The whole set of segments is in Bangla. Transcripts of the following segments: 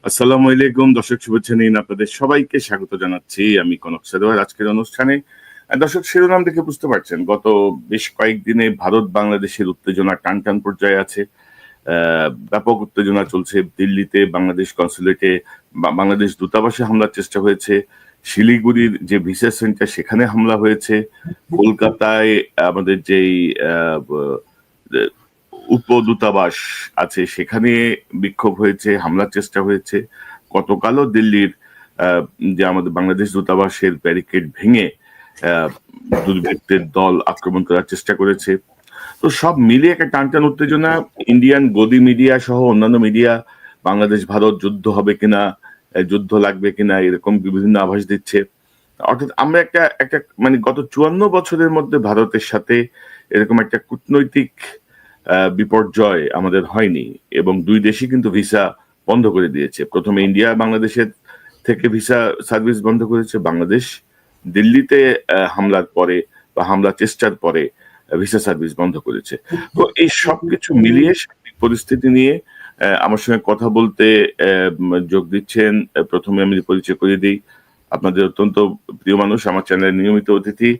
আসসালামু আলাইকুম দর্শক, শুভেচ্ছা নিন, আপনাদের সবাইকে স্বাগত জানাচ্ছি আমি কনক সাদওয়ার আজকের অনুষ্ঠানে। দর্শক, শিরোনাম দেখে বুঝতে পারছেন গত বেশ কয়েকদিনে ভারত বাংলাদেশের উত্তেজনা টান টান পর্যায়ে আছে। ব্যাপক উত্তেজনা চলছে দিল্লিতে, বাংলাদেশ কনসুলেটে, বাংলাদেশ দূতাবাসে হামলার চেষ্টা হয়েছে, শিলিগুড়ির যে ভিসা সেন্টার সেখানে হামলা হয়েছে, কলকাতায় আমাদের যেই উপদূতাবাস আছে সেখানে বিক্ষোভ হয়েছে, হামলার চেষ্টা হয়েছে। গতকালও দিল্লির যে আমাদের বাংলাদেশ দূতাবাসের ব্যারিকেড ভেঙে দুর্বৃত্তের দল আক্রমণ করার চেষ্টা করেছে। তো সব মিলিয়ে একটা টানটান উত্তেজনা। ইন্ডিয়ান গদি মিডিয়া সহ অন্যান্য মিডিয়া বাংলাদেশ ভারত যুদ্ধ হবে কিনা, যুদ্ধ লাগবে কিনা, এরকম বিভিন্ন আভাস দিচ্ছে। অর্থাৎ আমরা একটা একটা মানে গত 54 বছরের মধ্যে ভারতের সাথে এরকম একটা কূটনৈতিক বিপর্যয় আমাদের হয়নি, এবং দুই দেশই কিন্তু ভিসা বন্ধ করে দিয়েছে। প্রথমে ইন্ডিয়া বাংলাদেশের থেকে ভিসা সার্ভিস বন্ধ করেছে, বাংলাদেশ দিল্লিতে হামলার পরে বা হামলা চেষ্টার পরে ভিসা সার্ভিস বন্ধ করেছে। তো এই সবকিছু মিলিয়ে সার্বিক পরিস্থিতি নিয়ে আমার সঙ্গে কথা বলতে যোগ দিচ্ছেন, প্রথমে আমি পরিচয় করিয়ে দিই, আপনাদের অত্যন্ত প্রিয় মানুষ, আমার চ্যানেলের নিয়মিত অতিথি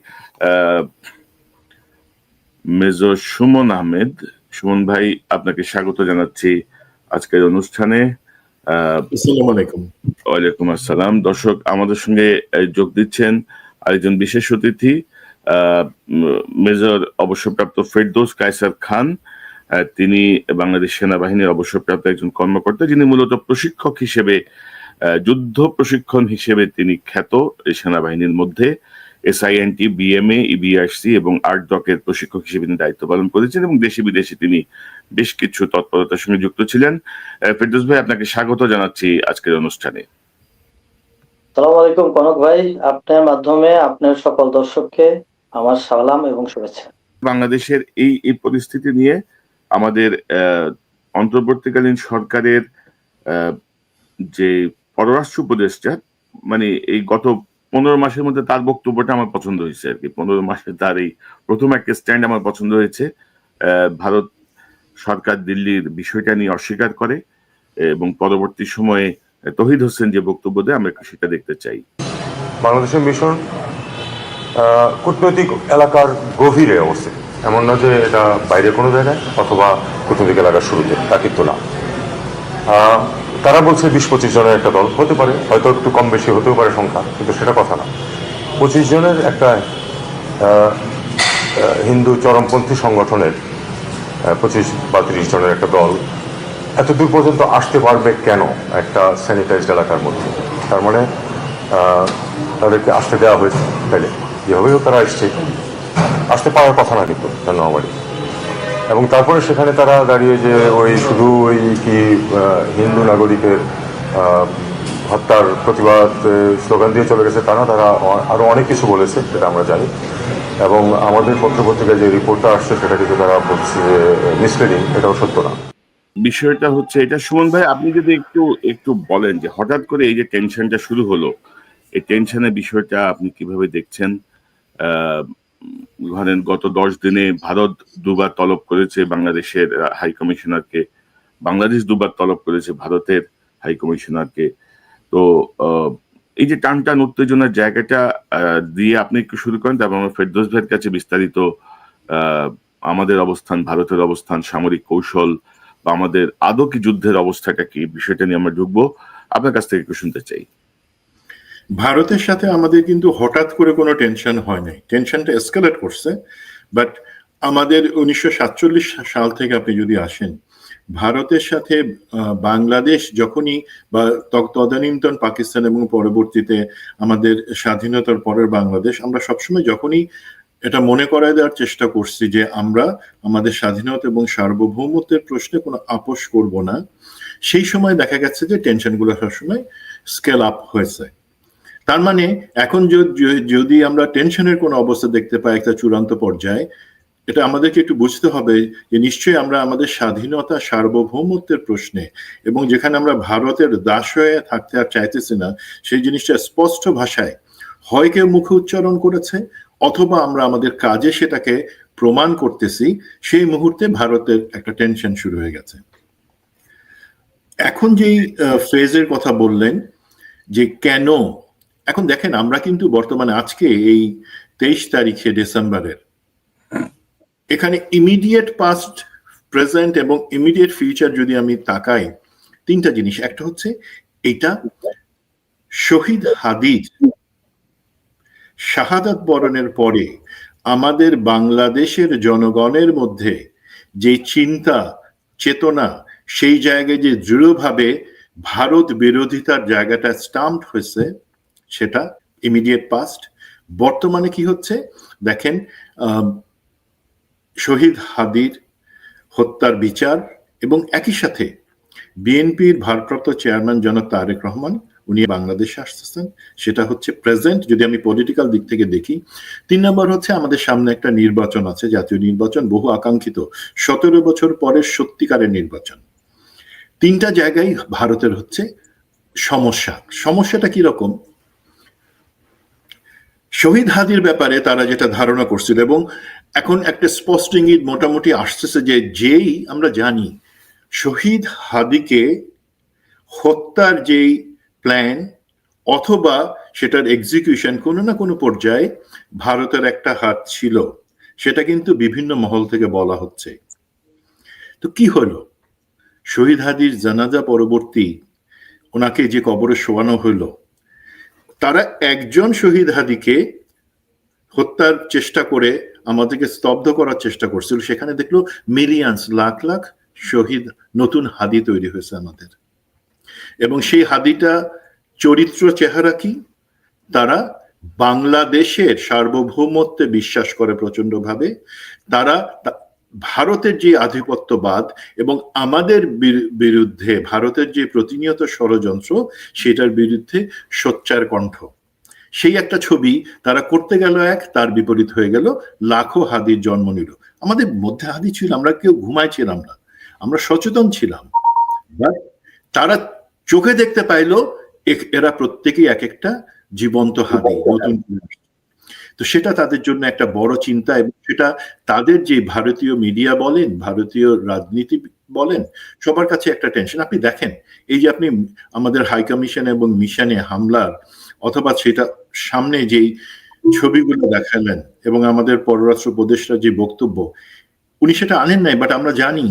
মেজর সুমন আহমেদ। সুমন ভাই, আপনাকে স্বাগত জানাচ্ছি আজকের অনুষ্ঠানে। আসসালামু আলাইকুম। ওয়ালাইকুম আসসালাম। দর্শক, আমাদের সঙ্গে যোগ দিচ্ছেন আরেকজন বিশেষ অতিথি, মেজর অবসরপ্রাপ্ত ফেরদৌস কায়সার খান। তিনি বাংলাদেশ সেনাবাহিনীর অবসরপ্রাপ্ত একজন কর্মকর্তা, যিনি মূলত প্রশিক্ষক হিসেবে, যুদ্ধ প্রশিক্ষণ হিসেবে তিনি খ্যাত। সেনাবাহিনীর মধ্যে SINT, BMA, EBRC এবং আর্টডকের প্রশিক্ষক হিসেবে তিনি দায়িত্ব পালন করেছেন, এবং দেশে বিদেশে তিনি বেশ কিছু তৎপরতার সঙ্গে যুক্ত ছিলেন। ফেরদৌস ভাই, আপনাকে স্বাগত জানাচ্ছি আজকের অনুষ্ঠানে। আসসালামু আলাইকুম কনক ভাই, আপনার মাধ্যমে আপনার সকল দর্শককে আমার সালাম এবং শুভেচ্ছা। বাংলাদেশের এই পরিস্থিতি নিয়ে আমাদের অন্তর্বর্তীকালীন সরকারের যে পররাষ্ট্র উপদেষ্টা, মানে এই গত 15 মাসের মধ্যে তার বক্তব্যটা আমার পছন্দ হয়েছে আর কি। 15 মাসে তার এই প্রথম একটা স্ট্যান্ড আমার পছন্দ হয়েছে। ভারত সরকার দিল্লির বিষয়টা নিয়ে অস্বীকার করে, এবং পরবর্তী সময়ে তৌহিদ হোসেন যে বক্তব্য দেয়, আমরা সেটা দেখতে চাই। বাংলাদেশের মিশন কূটনৈতিক এলাকার গভীরে অবস্থিত, এমন না যে এটা বাইরে কোনো জায়গায় অথবা কূটনৈতিক এলাকার শুরুতে, তা কিন্তু না। তারা বলছে 20-25 জনের একটা দল হতে পারে, হয়তো একটু কম বেশি হতেও পারে সংখ্যা, কিন্তু সেটা কথা না। 25 জনের একটা হিন্দু চরমপন্থী সংগঠনের 25 বা 30 জনের একটা দল এত দূর পর্যন্ত আসতে পারবে কেন একটা স্যানিটাইজড এলাকার মধ্যে? তার মানে তাদেরকে আসতে দেওয়া হয়েছে, তাইলে যেভাবেও তারা আসতে পারার কথা না কিন্তু ধন্যবাদ। এবং তারপরে সেখানে তারা দাঁড়িয়ে যে শুধু কি হিন্দু নাগরিকের হত্যার প্রতিবাদ স্লোগান দিয়ে চলে গেছে তা না, তারা আরো অনেক কিছু বলেছে, সেটা আমরা জানি। এবং আমাদের পত্রপত্রিকায় যে রিপোর্টটা আসছে সেটা কিন্তু তারা বলছে মিসলিডিং, এটাও সত্য না। বিষয়টা হচ্ছে এটা, সুমন ভাই, আপনি যদি একটু বলেন যে হঠাৎ করে এই যে টেনশনটা শুরু হলো, এই টেনশনের বিষয়টা আপনি কিভাবে দেখছেন? ধরেন গত 10 দিনে ভারত দুবার তলব করেছে বাংলাদেশের হাই কমিশনারকে, বাংলাদেশ দুবার তলব করেছে ভারতের হাই কমিশনারকে। তো এই যে টান টান উত্তেজনার জায়গাটা দিয়ে আপনি একটু শুরু করেন, তারপর আমরা ফেরদৌস ভাইয়ের কাছে বিস্তারিত আমাদের অবস্থান, ভারতের অবস্থান, সামরিক কৌশল বা আমাদের আদৌ কি যুদ্ধের অবস্থাটা কি, বিষয়টা নিয়ে আমরা ঢুকবো। আপনার কাছ থেকে একটু শুনতে চাই। ভারতের সাথে আমাদের কিন্তু হঠাৎ করে কোনো টেনশন হয় নাই, টেনশনটা এসকালেট করছে। বাট আমাদের 1947 সাল থেকে আপনি যদি আসেন, ভারতের সাথে বাংলাদেশ যখনই বা তদানীন্তন পাকিস্তান এবং পরবর্তীতে আমাদের স্বাধীনতার পরের বাংলাদেশ, আমরা সবসময় যখনই এটা মনে করায় দেওয়ার চেষ্টা করছি যে আমরা আমাদের স্বাধীনতা এবং সার্বভৌমত্বের প্রশ্নে কোনো আপোষ করব না, সেই সময় দেখা গেছে যে টেনশনগুলো সবসময় স্কেল আপ হয়েছে। তার মানে এখন যদি আমরা টেনশনের কোনো অবস্থা দেখতে পাই একটা চূড়ান্ত পর্যায়ে, এটা আমাদেরকে একটু বুঝতে হবে যে নিশ্চয়ই আমরা আমাদের স্বাধীনতা সার্বভৌমত্বের প্রশ্নে, এবং যেখানে আমরা ভারতের দাস হয়ে থাকতে আর চাইতেছি না, সেই জিনিসটা স্পষ্ট ভাষায় হয় কেউ মুখে উচ্চারণ করেছে অথবা আমরা আমাদের কাজে সেটাকে প্রমাণ করতেছি, সেই মুহূর্তে ভারতের একটা টেনশন শুরু হয়ে গেছে। এখন যেই ফেজের কথা বললেন যে কেন, এখন দেখেন আমরা কিন্তু বর্তমানে আজকে এই 23 তারিখে ডিসেম্বরের, এখানে ইমিডিয়েট পাস্ট, প্রেজেন্ট এবং ইমিডিয়েট ফিউচার যদি আমি তাকাই, তিনটা জিনিস। একটা হচ্ছে এটা শহীদ হাদির শাহাদাত বরণের পরে আমাদের বাংলাদেশের জনগণের মধ্যে যে চিন্তা চেতনা, সেই জায়গায় যে দৃঢ়ভাবে ভারত বিরোধিতার জায়গাটা স্টাম্পড হয়েছে, সেটা ইমিডিয়েট পাস্ট। বর্তমানে কি হচ্ছে দেখেন, শহীদ হাদির হত্যার বিচার এবং একই সাথে বিএনপির ভারপ্রাপ্ত চেয়ারম্যান জনাব তারেক রহমান উনি বাংলাদেশে আসতেছেন, সেটা হচ্ছে প্রেজেন্ট যদি আমি পলিটিক্যাল দিক থেকে দেখি। 3 নম্বর হচ্ছে আমাদের সামনে একটা নির্বাচন আছে, জাতীয় নির্বাচন, বহু আকাঙ্ক্ষিত 17 বছর পরের সত্যিকারের নির্বাচন। তিনটা জায়গায় ভারতের হচ্ছে সমস্যা। সমস্যাটা কি রকম? শহীদ হাদির ব্যাপারে তারা যেটা ধারণা করছিল, এবং এখন একটা স্পষ্ট ইঙ্গিত মোটামুটি আসতেছে যে যেই আমরা জানি শহীদ হাদিকে হত্যার যেই প্ল্যান অথবা সেটার এক্সিকিউশন কোনো না কোনো পর্যায়ে ভারতের একটা হাত ছিল, সেটা কিন্তু বিভিন্ন মহল থেকে বলা হচ্ছে। তো কি হলো, শহীদ হাদির জানাজা পরবর্তী ওনাকে যে কবরে শোয়ানো হলো, তারা একজন শহীদ হাদিকে হত্যার চেষ্টা করে আমাদেরকে স্তব্ধ করার চেষ্টা করছিল, সেখানে দেখলো মিলিয়ন্স, লাখ লাখ শহীদ, নতুন হাদি তৈরি হয়েছে আমাদের। এবং সেই হাদিটা চরিত্র চেহারা কি? তারা বাংলাদেশের সার্বভৌমত্বে বিশ্বাস করে প্রচন্ডভাবে, তারা ভারতের যে আধিপত্যবাদ এবং আমাদের বিরুদ্ধে ভারতের যে প্রতিনিয়ত ষড়যন্ত্র, সেটার বিরুদ্ধে সোচ্চার কণ্ঠ। সেই একটা ছবি তারা করতে গেল, তার বিপরীত হয়ে গেল, লাখো হাদির জন্ম নিল। আমাদের মধ্যে হাদি ছিল, আমরা কেউ ঘুমাইছিলাম না, আমরা সচেতন ছিলাম। তারা চোখে দেখতে পাইলো এরা প্রত্যেকেই এক একটা জীবন্ত হাদি, নতুন। তো সেটা তাদের জন্য একটা বড় চিন্তা, এবং সেটা তাদের যে ভারতীয় মিডিয়া বলেন, ভারতীয় রাজনীতি বলেন, সবার কাছে একটা টেনশন। আপনি দেখেন এই যে আপনি আমাদের হাই কমিশন এবং মিশনে হামলার অথবা সেটা সামনে যেই ছবিগুলো দেখালেন এবং আমাদের পররাষ্ট্র উপদেষ্টার যে বক্তব্য, উনি সেটা আনেন নাই, বাট আমরা জানি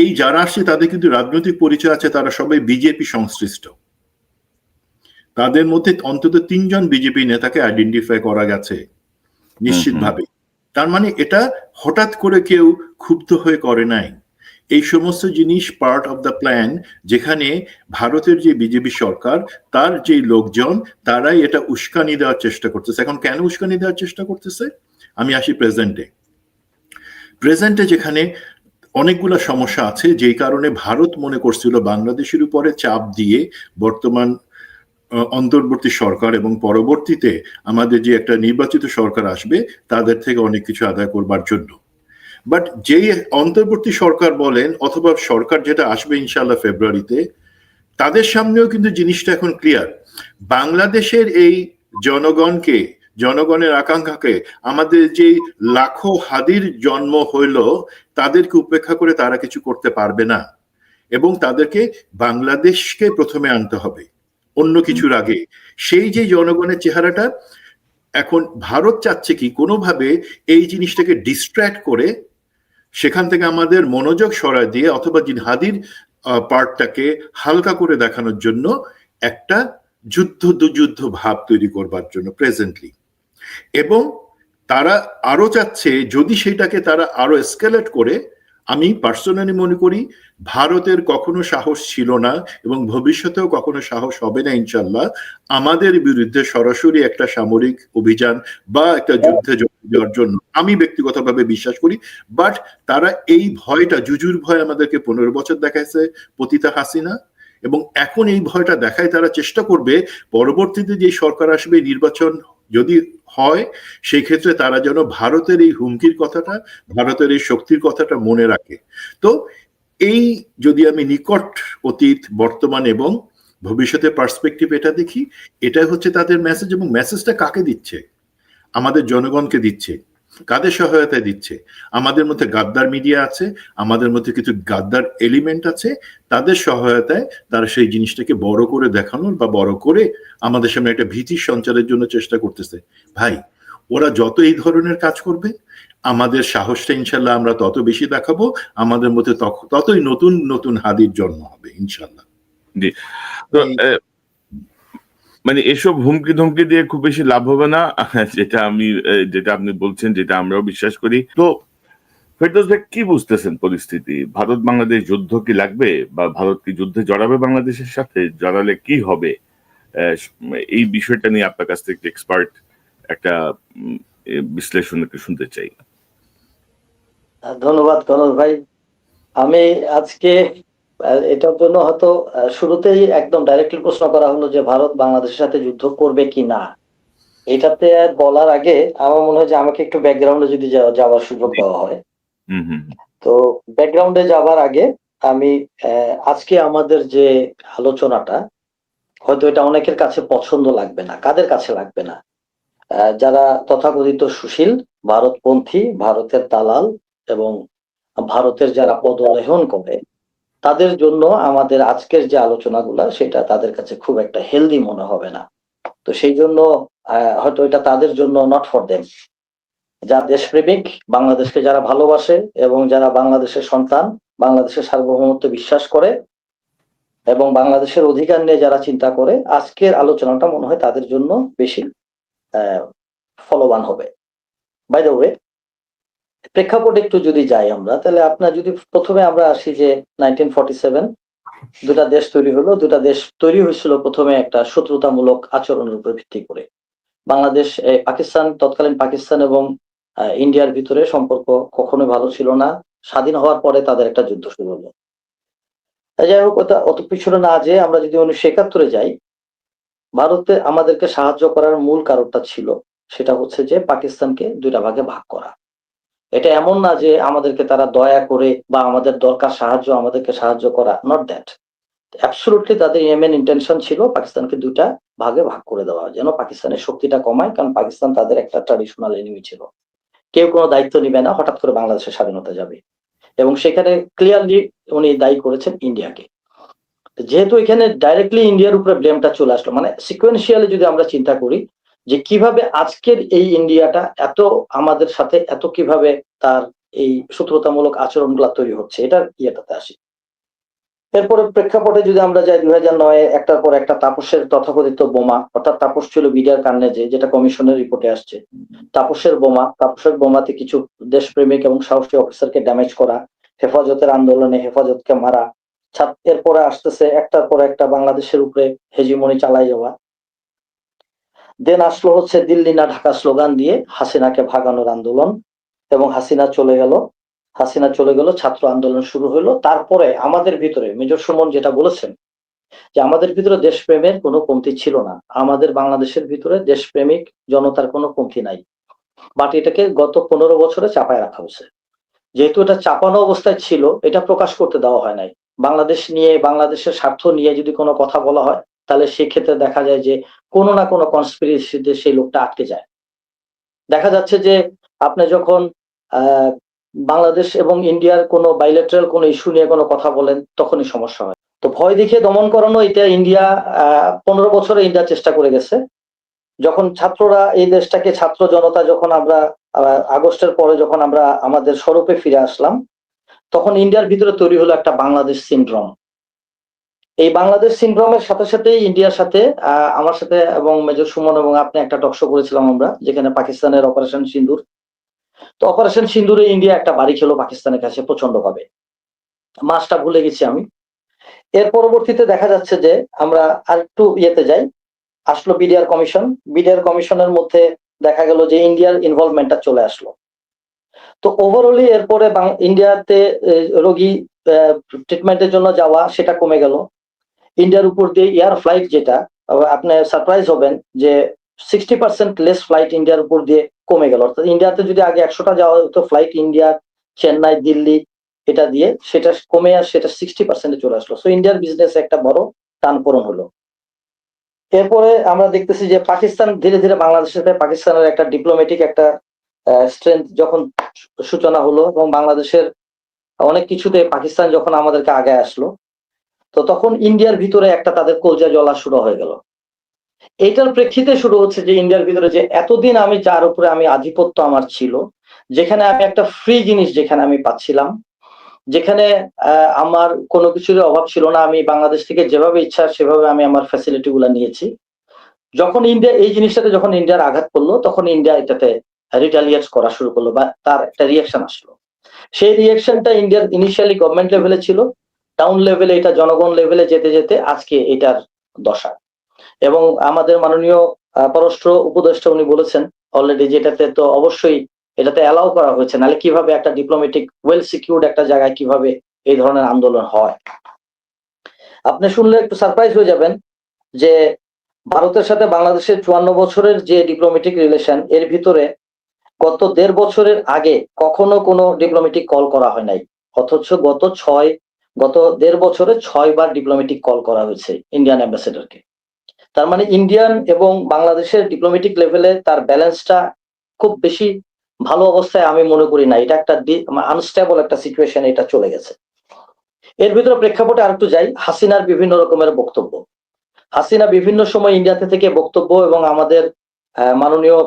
এই যারা আসছে তাদের কিন্তু রাজনৈতিক পরিচয় আছে, তারা সবাই বিজেপি সংশ্লিষ্ট। তাদের মধ্যে অন্তত 3 জন বিজেপি নেতাকে আইডেন্টিফাই করা গেছে নিশ্চিতভাবে। তার মানে এটা হঠাৎ করে কেউ ক্ষুব্ধ হয়ে করে নাই। এই সমস্ত জিনিস পার্ট অফ দ্য প্ল্যান, যেখানে ভারতের যে বিজেপি সরকার, তার যে লোকজন, তারাই এটা উস্কানি দেওয়ার চেষ্টা করতেছে। এখন কেন উস্কানি দেওয়ার চেষ্টা করতেছে? আমি আসি প্রেজেন্টে যেখানে অনেকগুলো সমস্যা আছে, যেই কারণে ভারত মনে করছিল বাংলাদেশের উপরে চাপ দিয়ে বর্তমান অন্তর্বর্তী সরকার এবং পরবর্তীতে আমাদের যে একটা নির্বাচিত সরকার আসবে তাদের থেকে অনেক কিছু আদায় করবার জন্য। বাট যেই অন্তর্বর্তী সরকার বলেন অথবা সরকার যেটা আসবে ইনশাআল্লাহ ফেব্রুয়ারিতে, তাদের সামনেও কিন্তু জিনিসটা এখন ক্লিয়ার। বাংলাদেশের এই জনগণকে, জনগণের আকাঙ্ক্ষাকে, আমাদের যে লাখো হাদির জন্ম হইল, তাদেরকে উপেক্ষা করে তারা কিছু করতে পারবে না, এবং তাদেরকে বাংলাদেশকে প্রথমে আনতে হবে অন্য কিছুর আগে। সেই যে জনগণের চেহারাটা, এখন ভারত চাচ্ছে কি কোনোভাবে এই জিনিসটাকে ডিস্ট্র্যাক্ট করে সেখান থেকে আমাদের মনোযোগ সরায় দিয়ে অথবা জিহাদির পার্টটাকে হালকা করে দেখানোর জন্য একটা যুদ্ধ ভাব তৈরি করবার জন্য প্রেজেন্টলি। এবং তারা আরো চাচ্ছে যদি সেটাকে তারা আরো এসকেলেট করে, আমি পার্সোনালি মনে করি ভারতের কখনো সাহস ছিল না এবং ভবিষ্যতেও কখনো সাহস হবে না ইনশাল্লাহ আমাদের বিরুদ্ধে সরাসরি একটা সামরিক অভিযান বা একটা যুদ্ধে যোগ দেওয়ার জন্য। আমি ব্যক্তিগতভাবে বিশ্বাস করি, বাট তারা এই ভয়টা, জুজুর ভয় আমাদেরকে 15 বছর দেখাইছে পতিতা হাসিনা, এবং এখন এই ভয়টা দেখায় তারা চেষ্টা করবে পরবর্তীতে যে সরকার আসবে, নির্বাচন যদি হয়, সেই ক্ষেত্রে তারা যেন ভারতের এই হুমকির কথাটা, ভারতের এই শক্তির কথাটা মনে রাখে। তো এই যদি আমি নিকট অতীত, বর্তমান এবং ভবিষ্যতের পার্সপেক্টিভ এটা দেখি, এটা হচ্ছে তাদের মেসেজ। এবং মেসেজটা কাকে দিচ্ছে? আমাদের জনগণকে দিচ্ছে। কাদের সহায়তায় দিচ্ছে? আমাদের মধ্যে গাদ্দার মিডিয়া আছে, আমাদের মধ্যে কিছু গাদ্দার এলিমেন্ট আছে, তাদের সহায়তায় তারা সেই জিনিসটাকে বড় করে দেখানোর বা বড় করে আমাদের সামনে একটা ভীতি সঞ্চারের জন্য চেষ্টা করতেছে। ভাই, ওরা যত এই ধরনের কাজ করবে, আমাদের সাহসটা ইনশাল্লাহ আমরা তত বেশি দেখাবো, আমাদের মধ্যে ততই নতুন নতুন হাদির জন্ম হবে ইনশাল্লাহ। জি, তো মানে এসব হুমকি ধমকি দিয়ে খুব বেশি লাভ হবে না, যেটা আপনি বলছেন, যেটা আমরাও বিশ্বাস করি। তো ফেরদৌস ভাই, কি বুঝতেছেন পরিস্থিতি? ভারত বাংলাদেশ যুদ্ধ কি লাগবে, বা ভারত কি যুদ্ধে জড়াবে বাংলাদেশের সাথে? জড়ালে কি হবে? এই বিষয়টা নিয়ে আপনার কাছ থেকে এক্সপার্ট একটা বিশ্লেষণ একটু শুনতে চাই। ধন্যবাদ কনক ভাই। আমি আজকে এটার জন্য হয়তো শুরুতেই একদম ডাইরেক্টলি প্রশ্ন করা হলো যে ভারত বাংলাদেশের সাথে যুদ্ধ করবে কি না, এটাতে বলার আগে আমার মনে হয় যে আমাকে একটু ব্যাকগ্রাউন্ডে যদি যাওয়ার সুযোগ দেওয়া হয়। তো ব্যাকগ্রাউন্ডে যাওয়ার আগে আমি আজকে আমাদের যে আলোচনাটা, হয়তো এটা অনেকের কাছে পছন্দ লাগবে না। কাদের কাছে লাগবে না? যারা তথাকথিত সুশীল, ভারতপন্থী, ভারতের দালাল এবং ভারতের যারা পদলেহন করে, তাদের জন্য আমাদের আজকের যে আলোচনাগুলা সেটা তাদের কাছে খুব একটা হেলদি মনে হবে না। তো সেই জন্য হয়তো এটা তাদের জন্য নট ফর দেম। যা দেশপ্রেমিক, বাংলাদেশকে যারা ভালোবাসে এবং যারা বাংলাদেশের সন্তান, বাংলাদেশের সার্বভৌমত্ব বিশ্বাস করে এবং বাংলাদেশের অধিকার নিয়ে যারা চিন্তা করে, আজকের আলোচনাটা মনে হয় তাদের জন্য বেশি ফলবান হবে। বাই দ্য ওয়ে, প্রেক্ষাপটে একটু যদি যাই আমরা, তাহলে আপনার যদি প্রথমে আমরা আসি যে 1947 দুটা দেশ তৈরি হলো। দুটা দেশ তৈরি হয়েছিল প্রথমে একটা শত্রুতামূলক আচরণের উপর ভিত্তি করে। বাংলাদেশ, পাকিস্তান, তৎকালীন পাকিস্তান এবং ইন্ডিয়ার ভিতরে সম্পর্ক কখনোই ভালো ছিল না। স্বাধীন হওয়ার পরে তাদের একটা যুদ্ধ শুরু হলো। যাই হোক, অত পিছনে না যেয়ে আমরা যদি 1971 যাই, ভারতে আমাদেরকে সাহায্য করার মূল কারণটা ছিল, সেটা হচ্ছে যে পাকিস্তানকে দুইটা ভাগে ভাগ করা। এটা এমন না যে আমাদেরকে তারা দয়া করে বা আমাদের দরকার সাহায্য, আমাদেরকে সাহায্য করা, নট দ্যাট। অ্যাবসলুটলি তাদের মেন ইন্টেনশন ছিল পাকিস্তানকে দুইটা ভাগে ভাগ করে দেওয়া, যেন পাকিস্তানের শক্তিটা কমায়। কারণ পাকিস্তান তাদের একটা ট্র্যাডিশনাল এনিমি ছিল। কেউ কোনো দায়িত্ব নিবে না, হঠাৎ করে বাংলাদেশের স্বাধীনতা যাবে। এবং সেখানে ক্লিয়ারলি উনি দায়ী করেছেন ইন্ডিয়াকে। যেহেতু এখানে ডাইরেক্টলি ইন্ডিয়ার উপরে ব্লেমটা চলে আসলো, মানে সিকোয়েন্সিয়ালি যদি আমরা চিন্তা করি যে কিভাবে আজকের এই ইন্ডিয়াটা এত আমাদের সাথে এত কিভাবে তার এই শত্রুতামূলক আচরণগুলো তৈরি হচ্ছে, এটার ইয়েটাতে আসি। এরপরে প্রেক্ষাপটে যদি আমরা যাই, 2009 একটার পর একটা তাপসের তথাকথিত বোমা, অর্থাৎ তাপস ছিল বিডিআর কার্নেজে, যেটা কমিশনের রিপোর্টে আসছে, তাপসের বোমাতে কিছু দেশপ্রেমিক এবং সাহসী অফিসারকে ড্যামেজ করা, হেফাজতের আন্দোলনে হেফাজতকে মারা, এরপরে আসতেছে একটার পর একটা বাংলাদেশের উপরে হেজিমনি চালাই যাওয়া। দেন আসলো হচ্ছে দিল্লি না ঢাকা স্লোগান দিয়ে হাসিনাকে ভাগানোর আন্দোলন, এবং হাসিনা চলে গেল, ছাত্র আন্দোলন শুরু হলো। তারপরে আমাদের ভিতরে মেজর সুমন যেটা বলেছেন যে আমাদের ভিতরে দেশপ্রেমের কোনো কমতি ছিল না, আমাদের বাংলাদেশের ভিতরে দেশপ্রেমিক জনতার কোনো কমতি নাই, বাট এটাকে গত 15 বছরে চাপায় রাখা হয়েছে। যেহেতু এটা চাপানো অবস্থায় ছিল, এটা প্রকাশ করতে দেওয়া হয় নাই। বাংলাদেশ নিয়ে, বাংলাদেশের স্বার্থ নিয়ে যদি কোনো কথা বলা হয়, তাহলে সেক্ষেত্রে দেখা যায় যে কোনো না কোনো কনস্পিরেসিতে সেই লোকটা আটকে যায়। দেখা যাচ্ছে যে আপনি যখন বাংলাদেশ এবং ইন্ডিয়ার কোনো বাইলেটারাল কোনো ইস্যু নিয়ে কোনো কথা বলেন, তখনই সমস্যা হয়। তো ভয় দেখিয়ে দমন করানো, এটা ইন্ডিয়া 15 বছরে ইন্ডিয়া চেষ্টা করে গেছে। যখন ছাত্ররা এই দেশটাকে, ছাত্র জনতা যখন আমরা আগস্টের পরে যখন আমরা আমাদের স্বরূপে ফিরে আসলাম, তখন ইন্ডিয়ার ভিতরে তৈরি হলো একটা বাংলাদেশ সিনড্রোম। এই বাংলাদেশ সিনড্রোমের সাথে সাথে ইন্ডিয়ার সাথে আমার সাথে এবং মেজর সুমন এবং আপনি একটা টকশো করেছিলাম আমরা, যেখানে পাকিস্তানের অপারেশন সিন্দুর। তো অপারেশন সিন্দুরে ইন্ডিয়া একটা বাড়ি খেলো পাকিস্তানের কাছে প্রচন্ড ভাবে, মাসটা ভুলে গেছি আমি। এর পরবর্তীতে দেখা যাচ্ছে যে আমরা আর একটু ইয়েতে যাই, আসলো বিডিআর কমিশনের মধ্যে দেখা গেল যে ইন্ডিয়ার ইনভলভমেন্টটা চলে আসলো। তো ওভারঅলি এরপরে ইন্ডিয়াতে রোগী ট্রিটমেন্টের জন্য যাওয়া সেটা কমে গেল। ইন্ডিয়ার উপর দিয়ে এয়ার ফ্লাইট, যেটা আপনি সারপ্রাইজ হবেন যে 60% লেস ফ্লাইট ইন্ডিয়ার উপর দিয়ে কমে গেল। অর্থাৎ ইন্ডিয়াতে যদি আগে 100টা যাওয়া হতো ফ্লাইট, ইন্ডিয়া, চেন্নাই, দিল্লি, এটা দিয়ে সেটা কমে সেটা 60% চলে আসলো। সো ইন্ডিয়ার বিজনেস একটা বড় টানপোড়েন হলো। এরপরে আমরা দেখতেছি যে পাকিস্তান ধীরে ধীরে বাংলাদেশের সাথে পাকিস্তানের একটা ডিপ্লোম্যাটিক একটা স্ট্রেংথ যখন সূচনা হলো এবং বাংলাদেশের অনেক কিছুতে পাকিস্তান যখন আমাদেরকে আগে আসলো, তো তখন ইন্ডিয়ার ভিতরে একটা তাদের কলজা জ্বলা শুরু হয়ে গেল। এটার প্রেক্ষিতে শুরু হচ্ছে যে ইন্ডিয়ার ভিতরে যে এতদিন আমি যার উপরে আমি আধিপত্য আমার ছিল, যেখানে আমি একটা ফ্রি জিনিস যেখানে আমি পাচ্ছিলাম, যেখানে আমার কোনো কিছুর অভাব ছিল না, আমি বাংলাদেশ থেকে যেভাবে ইচ্ছা সেভাবে আমি আমার ফ্যাসিলিটি গুলা নিয়েছি। যখন ইন্ডিয়া এই জিনিসটাতে যখন ইন্ডিয়ার আঘাত করলো, তখন ইন্ডিয়া এটাতে রিটালিয়েট করা শুরু করলো বা তার একটা রিয়াকশন আসলো। সেই রিয়াকশনটা ইন্ডিয়ার ইনিশিয়ালি গভর্নমেন্ট লেভেলে ছিল, টাউন লেভেলে এটা জনগণ লেভেলে যেতে যেতে আজকে এটার দশা। এবং আমাদের মাননীয় পররাষ্ট্র উপদেষ্টা উনি বলেছেন অলরেডি, যেটাতে তো অবশ্যই এটাতে অ্যালাউ করা হয়েছে, নাহলে কিভাবে একটা ডিপ্লোমেটিক ওয়েল সিকিউরড একটা জায়গায় কিভাবে এই ধরনের আন্দোলন হয়। আপনি শুনলে একটু সারপ্রাইজ হয়ে যাবেন যে ভারতের সাথে বাংলাদেশের 54 বছরের যে ডিপ্লোমেটিক রিলেশন, এর ভিতরে গত 1.5 বছরের আগে কখনো কোনো ডিপ্লোমেটিক কল করা হয় নাই, অথচ গত 1.5 বছরে 6 বার ডিপ্লোমেটিক কল করা হয়েছে ইন্ডিয়ান অ্যাম্বাসেডরকে। তার মানে ইন্ডিয়ান এবং বাংলাদেশের ডিপ্লোমেটিক লেভেলে তার ব্যালেন্সটা খুব বেশি ভালো অবস্থায় আমি মনে করি না। এটা একটা আনস্টেবল একটা সিচুয়েশন এটা চলে গেছে। এর ভিতরে প্রেক্ষাপটে আরেকটু যাই, হাসিনার বিভিন্ন রকমের বক্তব্য। হাসিনা বিভিন্ন সময় ইন্ডিয়াতে থেকে বক্তব্য, এবং আমাদের মাননীয়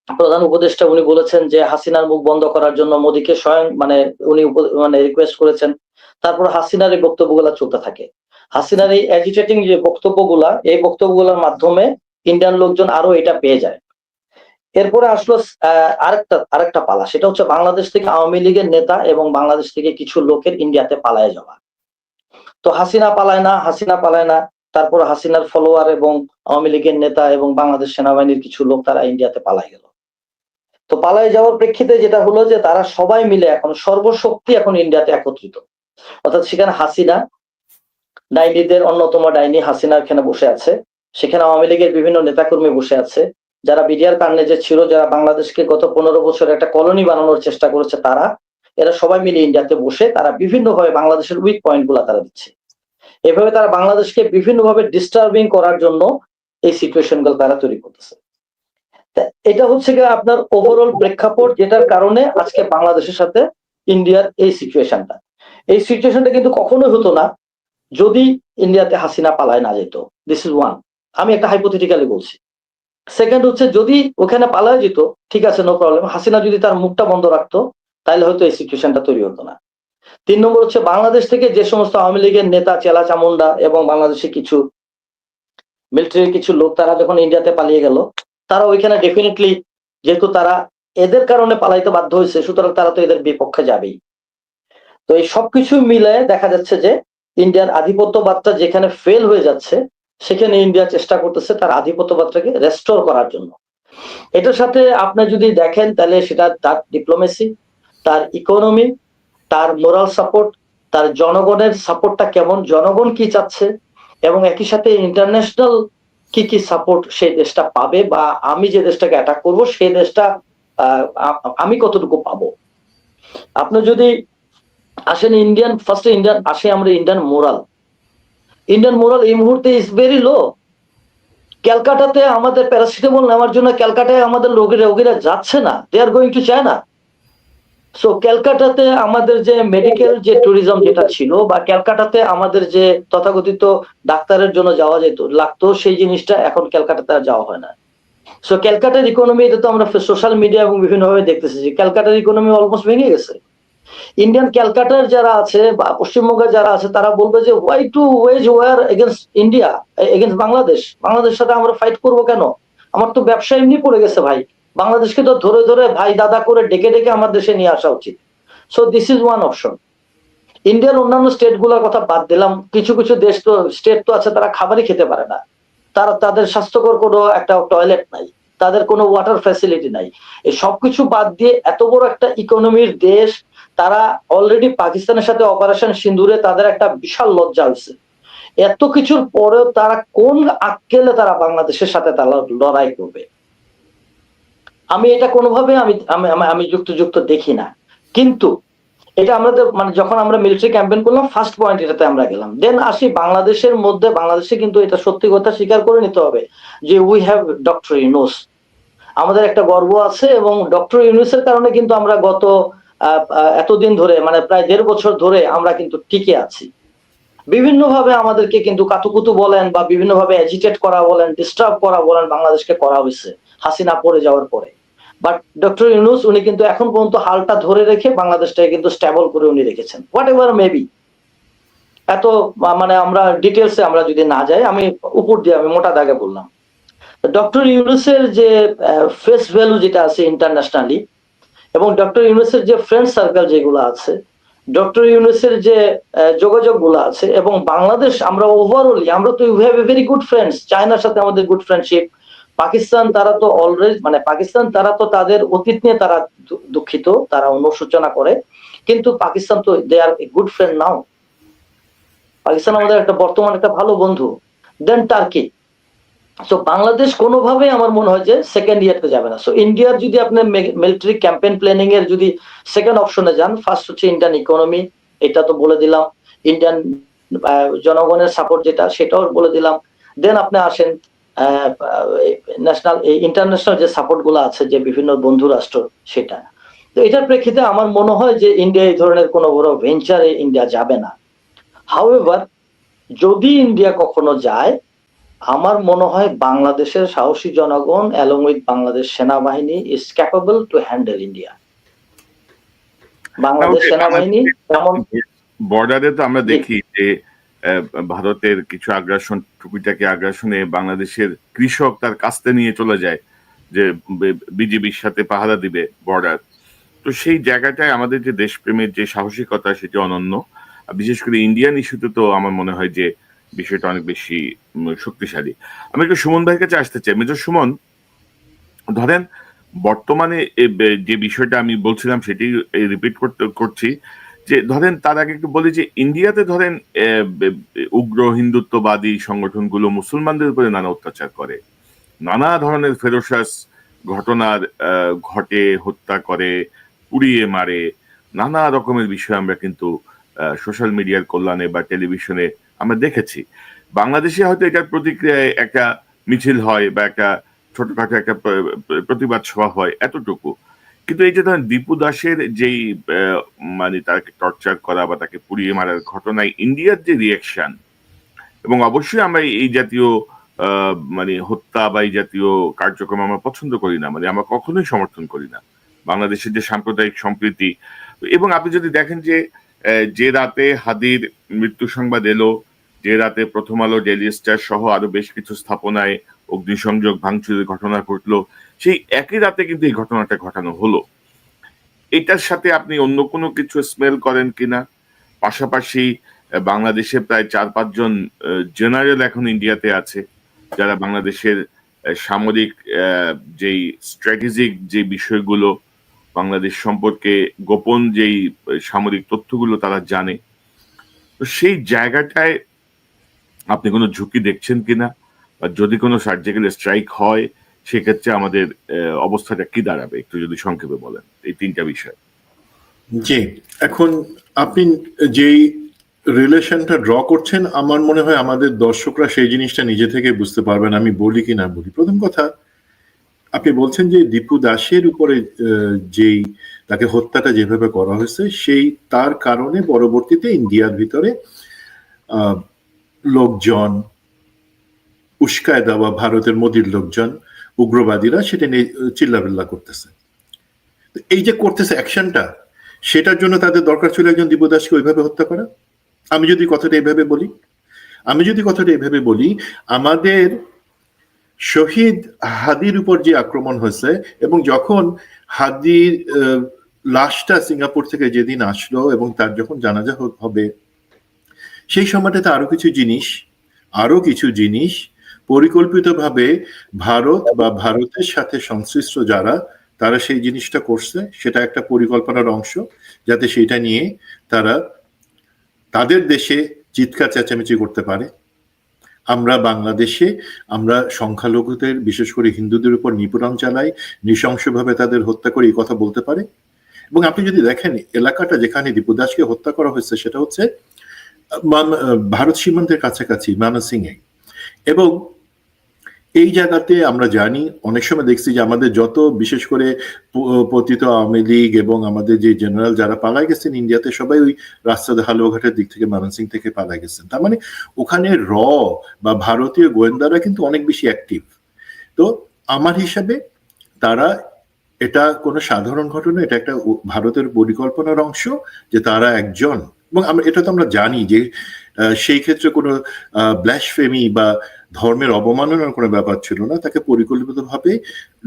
প্রধান উপদেষ্টা উনি বলেছেন যে হাসিনার মুখ বন্ধ করার জন্য মোদীকে স্বয়ং উনি রিকোয়েস্ট করেছেন। তারপর হাসিনার এই বক্তব্যগুলা চলতে থাকে। হাসিনার এই অ্যাজিটেটিং যে বক্তব্যগুলা, এই বক্তব্যগুলোর মাধ্যমে ইন্ডিয়ান লোকজন আরো এটা পেয়ে যায়। এরপরে আসলো আরেকটা পালা, সেটা হচ্ছে বাংলাদেশ থেকে আওয়ামী লীগের নেতা এবং বাংলাদেশ থেকে কিছু লোকের ইন্ডিয়াতে পালায় যাওয়া। তো হাসিনা পালায় না, তারপর হাসিনার ফলোয়ার এবং আওয়ামী লীগের নেতা এবং বাংলাদেশ সেনাবাহিনীর কিছু লোক তারা ইন্ডিয়াতে পালায় গেল। তো পালায় যাওয়ার প্রেক্ষিতে যেটা হলো যে তারা সবাই মিলে এখন সর্বশক্তি এখন ইন্ডিয়াতে একত্রিত, অর্থাৎ সেখানে হাসিনা ডাইনিদের অন্যতম ডাইনি হাসিনা এখানে বসে আছে, সেখানে আওয়ামী লীগের বিভিন্ন নেতাকর্মী বসে আছে, যারা বিডিআর কার্নেজে ছিল, যারা বাংলাদেশকে গত 15 বছর একটা কলোনি বানানোর চেষ্টা করেছে, এরা সবাই মিলে ইন্ডিয়াতে বসে তারা বিভিন্নভাবে বাংলাদেশের উইক পয়েন্ট গুলা তারা দিচ্ছে। এভাবে তারা বাংলাদেশকে বিভিন্নভাবে ডিস্টার্বিং করার জন্য এই সিচুয়েশন গুলো তারা তৈরি করতেছে। এটা হচ্ছে গিয়ে আপনার ওভারঅল প্রেক্ষাপট, যেটার কারণে আজকে বাংলাদেশের সাথে ইন্ডিয়ার এই সিচুয়েশনটা কিন্তু কখনোই হতো না যদি ইন্ডিয়াতে হাসিনা পালায় না যেত। দিস ইজ ওয়ান, আমি একটা হাইপোথেটিক্যালি বলছি। সেকেন্ড হচ্ছে যদি ওখানে পালায় যেত, ঠিক আছে, নো প্রবলেম, হাসিনা যদি তার মুখটা বন্ধ রাখতো তাহলে হয়তো এই সিচুয়েশনটা তৈরি হতো না। 3 নম্বর হচ্ছে বাংলাদেশ থেকে যে সমস্ত আওয়ামী লীগের নেতা চেলা চামুন্ডা এবং বাংলাদেশে কিছু মিলিটারির কিছু লোক তারা যখন ইন্ডিয়াতে পালিয়ে গেল, তারা ওইখানে ডেফিনেটলি, যেহেতু তারা এদের কারণে পালাইতে বাধ্য হয়েছে, সুতরাং তারা তো এদের বিপক্ষে যাবেই। তো এই সবকিছু মিলে দেখা যাচ্ছে যে ইন্ডিয়ার আধিপত্যবাদটা যেখানে ফেল হয়ে যাচ্ছে, সেখানে ইন্ডিয়া চেষ্টা করতেছে তার আধিপত্যবাদটাকে রেস্টোর করার জন্য। এটার সাথে আপনি যদি দেখেন তাহলে সেটা তার ডিপ্লোমেসি, তার ইকোনমি, তার মোরাল সাপোর্ট, তার জনগণের সাপোর্টটা কেমন, জনগণ কি চাচ্ছে, এবং একই সাথে ইন্টারন্যাশনাল কি সাপোর্ট সেই দেশটা পাবে, বা আমি যে দেশটাকে অ্যাটাক করব সেই দেশটা আমি কতটুকু পাবো। আপনি যদি আসেন ফার্স্টে আমরা ইন্ডিয়ান মোরাল এই মুহূর্তে ইজ ভেরি লো। ক্যালকাটাতে আমাদের প্যারাসিটামল নেওয়ার জন্য ক্যালকাটায় আমাদের রোগীরা যাচ্ছে না, they are going to China. So ক্যালকাটাতে আমাদের যে মেডিকেল যে ট্যুরিজম যেটা ছিল, বা ক্যালকাটাতে আমাদের যে তথাকথিত ডাক্তারের জন্য যাওয়া যেত লাগতো, সেই জিনিসটা এখন ক্যালকাটাতে আর যাওয়া হয় না। সো ক্যালকাটার ইকোনমি, এটা তো আমরা সোশ্যাল মিডিয়া এবং বিভিন্নভাবে দেখতেছি যে ক্যালকাটার ইকোনমি অলমোস্ট ভেঙে গেছে। ইন্ডিয়ান ক্যালকাটার যারা আছে বা পশ্চিমবঙ্গের যারা আছে, তারা বলবে যে why to wage war against India, against বাংলাদেশের সাথে আমরা ফাইট করব কেন? আমার তো ব্যবসা এমনি পড়ে গেছে ভাই, বাংলাদেশকে তো ধরে ধরে ভাই দাদা করে ডেকে ডেকে আমার দেশে নিয়ে আসা উচিত। So this is one option. ইন্ডিয়ার অন্যান্য স্টেট গুলোর কথা বাদ দিলাম, কিছু কিছু স্টেট তো আছে তারা খাবারই খেতে পারে না, তাদের স্বাস্থ্যকর কোনো একটা টয়লেট নাই, তাদের কোনো ওয়াটার ফ্যাসিলিটি নাই। এই সবকিছু বাদ দিয়ে এত বড় একটা ইকোনমির দেশ, তারা অলরেডি পাকিস্তানের সাথে অপারেশন সিন্দুরে তাদের একটা বিশাল লজ্জা হয়েছে। এত কিছুর পরেও তারা কোন আক্কেলে তারা বাংলাদেশের সাথে তারা লড়াই করবে? আমি এটা কোনোভাবে আমি যুক্ত দেখি না। কিন্তু এটা আমাদের যখন আমরা মিলিটারি ক্যাম্পেইন করলাম, ফার্স্ট পয়েন্ট এটাতে আমরা গেলাম। দেন আসি বাংলাদেশে কিন্তু এটা সত্যি কথা স্বীকার করে নিতে হবে যে উই হ্যাভ ডক্টর ইউনূস। আমাদের একটা গর্ব আছে, এবং ডক্টর ইউনূসের কারণে কিন্তু আমরা গত এতদিন ধরে, মানে প্রায় 1.5 বছর ধরে আমরা কিন্তু টিকে আছি। বিভিন্নভাবে আমাদেরকে কিন্তু কাতুকুতু বলেন বা বিভিন্নভাবে এজিটেট করা বলেন, ডিস্টার্ব করা বলেন, বাংলাদেশকে করা হয়েছে হাসিনা পড়ে যাওয়ার পরে। বাট ডক্টর ইউনূস উনি কিন্তু এখন পর্যন্ত হালটা ধরে রেখে বাংলাদেশটাকে কিন্তু স্টেবল করে উনি রেখেছেন, হোয়াট এভার মেবি। এত মানে আমরা ডিটেলসে আমরা যদি না যাই, আমি উপর দিয়ে আমি মোটা দাগে বললাম। ডক্টর ইউনূসের যে ফেস ভ্যালু যেটা আছে ইন্টারন্যাশনালি, এবং ডক্টর ইউনূসের যে ফ্রেন্ড সার্কেল যেগুলো আছে, ডক্টর ইউনূসের যে যোগাযোগ গুলো আছে, এবং বাংলাদেশ আমরা ওভারঅলি আমরা তো you have a very good friends. চায়নার সাথে আমাদের গুড ফ্রেন্ডশিপ। পাকিস্তান তারা তো অলরেডি, মানে পাকিস্তান তারা তো তাদের অতীত নিয়ে তারা দুঃখিত, তারা অনুশোচনা করে, কিন্তু পাকিস্তান তো দে আর এ গুড ফ্রেন্ড নাও। পাকিস্তান আমাদের একটা বর্তমান একটা ভালো বন্ধু। দেন টার্কি। সো বাংলাদেশ কোনোভাবে আমার মনে হয় যে সেকেন্ড ইয়ারতে যাবে না। সো ইন্ডিয়ার যদি আপনি মিলিটারি ক্যাম্পেইন প্ল্যানিং এর যদি সেকেন্ড অপশনে যান, ফার্স্ট হচ্ছে ইন্ডিয়ান ইকোনমি, এটা তো বলে দিলাম। ইন্ডিয়ান জনগণের সাপোর্ট যেটা, সেটাও বলে দিলাম। দেন আপনি আসেন ন্যাশনাল ইন্টারন্যাশনাল যে সাপোর্ট গুলো আছে, যে বিভিন্ন বন্ধু রাষ্ট্র, সেটা। তো এটার প্রেক্ষিতে আমার মনে হয় যে ইন্ডিয়া এই ধরনের কোনো বড় ভেঞ্চারে ইন্ডিয়া যাবে না। হাউএভার, যদি ইন্ডিয়া কখনো যায়, আমার মনে হয় বাংলাদেশের সাহসী জনগণ অ্যালং উইথ বাংলাদেশ সেনাবাহিনী is capable to handle India. Bangladesh সেনাবাহিনী যেমন বর্ডারে তো আমরা দেখি যে ভারতের কিছু আগ্রাসন, টুপিটাকে আগ্রাসনে বাংলাদেশের কৃষক তার কাস্তে নিয়ে চলে যায় যে বিজিবির সাথে পাহারা দিবে বর্ডার। তো সেই জায়গাটায় আমাদের যে দেশপ্রেমের যে সাহসিকতা, সেটি অনন্য। বিশেষ করে ইন্ডিয়ান ইস্যুতে তো আমার মনে হয় যে বিষয়টা অনেক বেশি শক্তিশালী। আমি একটু সুমন ভাইয়ের কাছে আসতে চাই। মেজর সুমন, ধরেন বর্তমানে যে বিষয়টা আমি বলছিলাম সেটি রিপিট করছি, যে ধরেন তার আগে একটু বলি যে ইন্ডিয়াতে ধরেন উগ্র হিন্দুত্ববাদী সংগঠনগুলো মুসলমানদের উপরে নানা অত্যাচার করে, নানা ধরনের ফেরোসাস ঘটনার ঘটে, হত্যা করে, পুড়িয়ে মারে, নানা রকমের বিষয় আমরা কিন্তু সোশ্যাল মিডিয়ার কল্যাণে বা টেলিভিশনে আমরা দেখেছি। বাংলাদেশে হয়তো এটার প্রতিক্রিয়ায় একটা মিছিল হয় বা একটা ছোটখাটো একটা প্রতিবাদ সভা হয়, এতটুকু। কিন্তু এই যে ধরেন দীপু দাসের যেই মানে তাকে টর্চার করা বা তাকে পুড়িয়ে মারার ঘটনায় ইন্ডিয়ার যে রিয়াকশন, এবং অবশ্যই আমরা এই জাতীয় মানে হত্যা বা এই জাতীয় কার্যক্রম আমরা পছন্দ করি না, মানে আমরা কখনোই সমর্থন করি না। বাংলাদেশের যে সাম্প্রদায়িক সম্প্রীতি, এবং আপনি যদি দেখেন যে রাতে হাদির মৃত্যু সংবাদ এলো, যে রাতে প্রথম আলো, ডেইলি স্টার সহ আরো বেশ কিছু স্থাপনায় অগ্নিসংযোগ ভাঙচুরের ঘটনা ঘটলো, সেই একই রাতে কিন্তু এই ঘটনাটা ঘটানো হলো। এটার সাথে আপনি অন্য কোনো কিছু স্মেল করেন কিনা? পাশাপাশি বাংলাদেশে প্রায় 4-5 জন জেনারেল এখন ইন্ডিয়াতে আছে, যারা বাংলাদেশের সামরিক যেই স্ট্র্যাটেজিক যে বিষয়গুলো, বাংলাদেশ সম্পর্কে গোপন যেই সামরিক তথ্যগুলো তারা জানে। তো সেই জায়গাটায় আপনি কোনো ঝুঁকি দেখছেন কিনা, বা যদি কোনো সার্জিক্যাল স্ট্রাইক হয় সেক্ষেত্রে আমাদের অবস্থাটা কি দাঁড়াবে, একটু যদি সংক্ষেপে বলেন এই 3টা বিষয়। জি, এখন আপনি যেই রিলেশনটা ড্র করছেন, আমার মনে হয় আমাদের দর্শকরা সেই জিনিসটা নিজে থেকে বুঝতে পারবেন আমি বলি কি না বলি। প্রথম কথা, আপনি বলছেন যে দীপু দাসের উপরে যেই তাকে হত্যাটা যেভাবে করা হয়েছে, সেই তার কারণে পরবর্তীতে ইন্ডিয়ার ভিতরে লোকজন উস্কায় দেওয়া, ভারতের মোদির লোকজন, উগ্রবাদীরা সেটা নিয়ে চিল্লাবিল্লা করতেছে। এই যে করতেছে অ্যাকশনটা, সেটার জন্য তাদের দরকার ছিল একজন দীপু দাসকে ওইভাবে হত্যা করা। আমি যদি কথাটা এইভাবে বলি, আমাদের শহীদ হাদির উপর যে আক্রমণ হয়েছে, এবং যখন হাদির লাশটা সিঙ্গাপুর থেকে যেদিন আসলো এবং তার যখন জানাজা হবে, সেই সময়টাতে আরো কিছু জিনিস পরিকল্পিতভাবে ভারত বা ভারতের সাথে সংশ্লিষ্ট যারা, তারা সেই জিনিসটা করছে। সেটা একটা পরিকল্পনার অংশ, যাতে সেটা নিয়ে তারা তাদের দেশে চিৎকার চেঁচামেচি করতে পারে। আমরা বাংলাদেশে আমরা সংখ্যালঘুদের, বিশেষ করে হিন্দুদের উপর নিপীড়ন চালাই, নৃশংসভাবে তাদের হত্যা করে, এই কথা বলতে পারে। এবং আপনি যদি দেখেন এলাকাটা যেখানে দীপু দাসকে হত্যা করা হয়েছে, সেটা হচ্ছে ভারত সীমান্তের কাছাকাছি মানসিংহে। এবং এই জায়গাতে আমরা জানি, অনেক সময় দেখছি যে আমাদের যত, বিশেষ করে পতিত আওয়ামী লীগ এবং আমাদের যে জেনারেল যারা পালায় গেছেন ইন্ডিয়াতে, সবাই ওই রাস্তাতে হালুয়াঘাটের দিক থেকে ময়মনসিং থেকে পালায় গেছেন। তার মানে ওখানে বা ভারতীয় গোয়েন্দারা কিন্তু অনেক বেশি অ্যাক্টিভ। তো আমার হিসাবে তারা, এটা কোনো সাধারণ ঘটনা, এটা একটা ভারতের পরিকল্পনার অংশ যে তারা একজন, এবং আমরা এটা তো আমরা জানি যে সেই ক্ষেত্রে কোনো ব্ল্যাসফেমি বা ধর্মের অবমাননার কোনো ব্যাপার ছিল না, তাকে পরিকল্পিতভাবে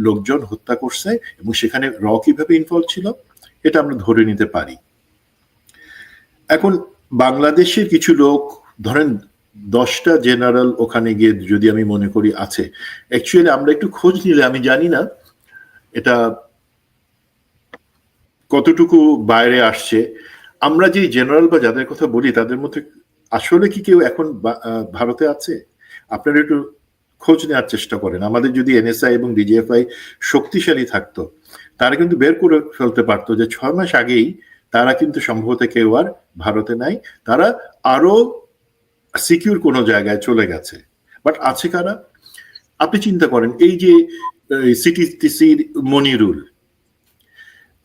লোকজন হত্যা করছে, এবং সেখানে কিভাবে ইনভলভ ছিল এটা আমরা ধরে নিতে পারি। এখন বাংলাদেশের কিছু লোক, ধরেন 10টা জেনারেল ওখানে গিয়ে যদি আমি মনে করি আছে, অ্যাকচুয়ালি আমরা একটু খোঁজ নিলে আমি জানি না এটা কতটুকু বাইরে আসছে। আমরা যে জেনারেল বা যাদের কথা বলি তাদের মধ্যে আসলে কি কেউ এখন ভারতে আছে? আপনারা একটু খোঁজ নেওয়ার চেষ্টা করেন। আমাদের যদি এনএসআই এবং ডিজিএফআই শক্তিশালী থাকতো, তারা কিন্তু বের করে ফেলতে পারতো যে 6 মাস আগেই তারা কিন্তু সম্ভবত কেউ আর ভারতে নাই, তারা আরো সিকিউর কোনো জায়গায় চলে গেছে। বাট আছে কারা? আপনি চিন্তা করেন, এই যে সিটিসির মনিরুল,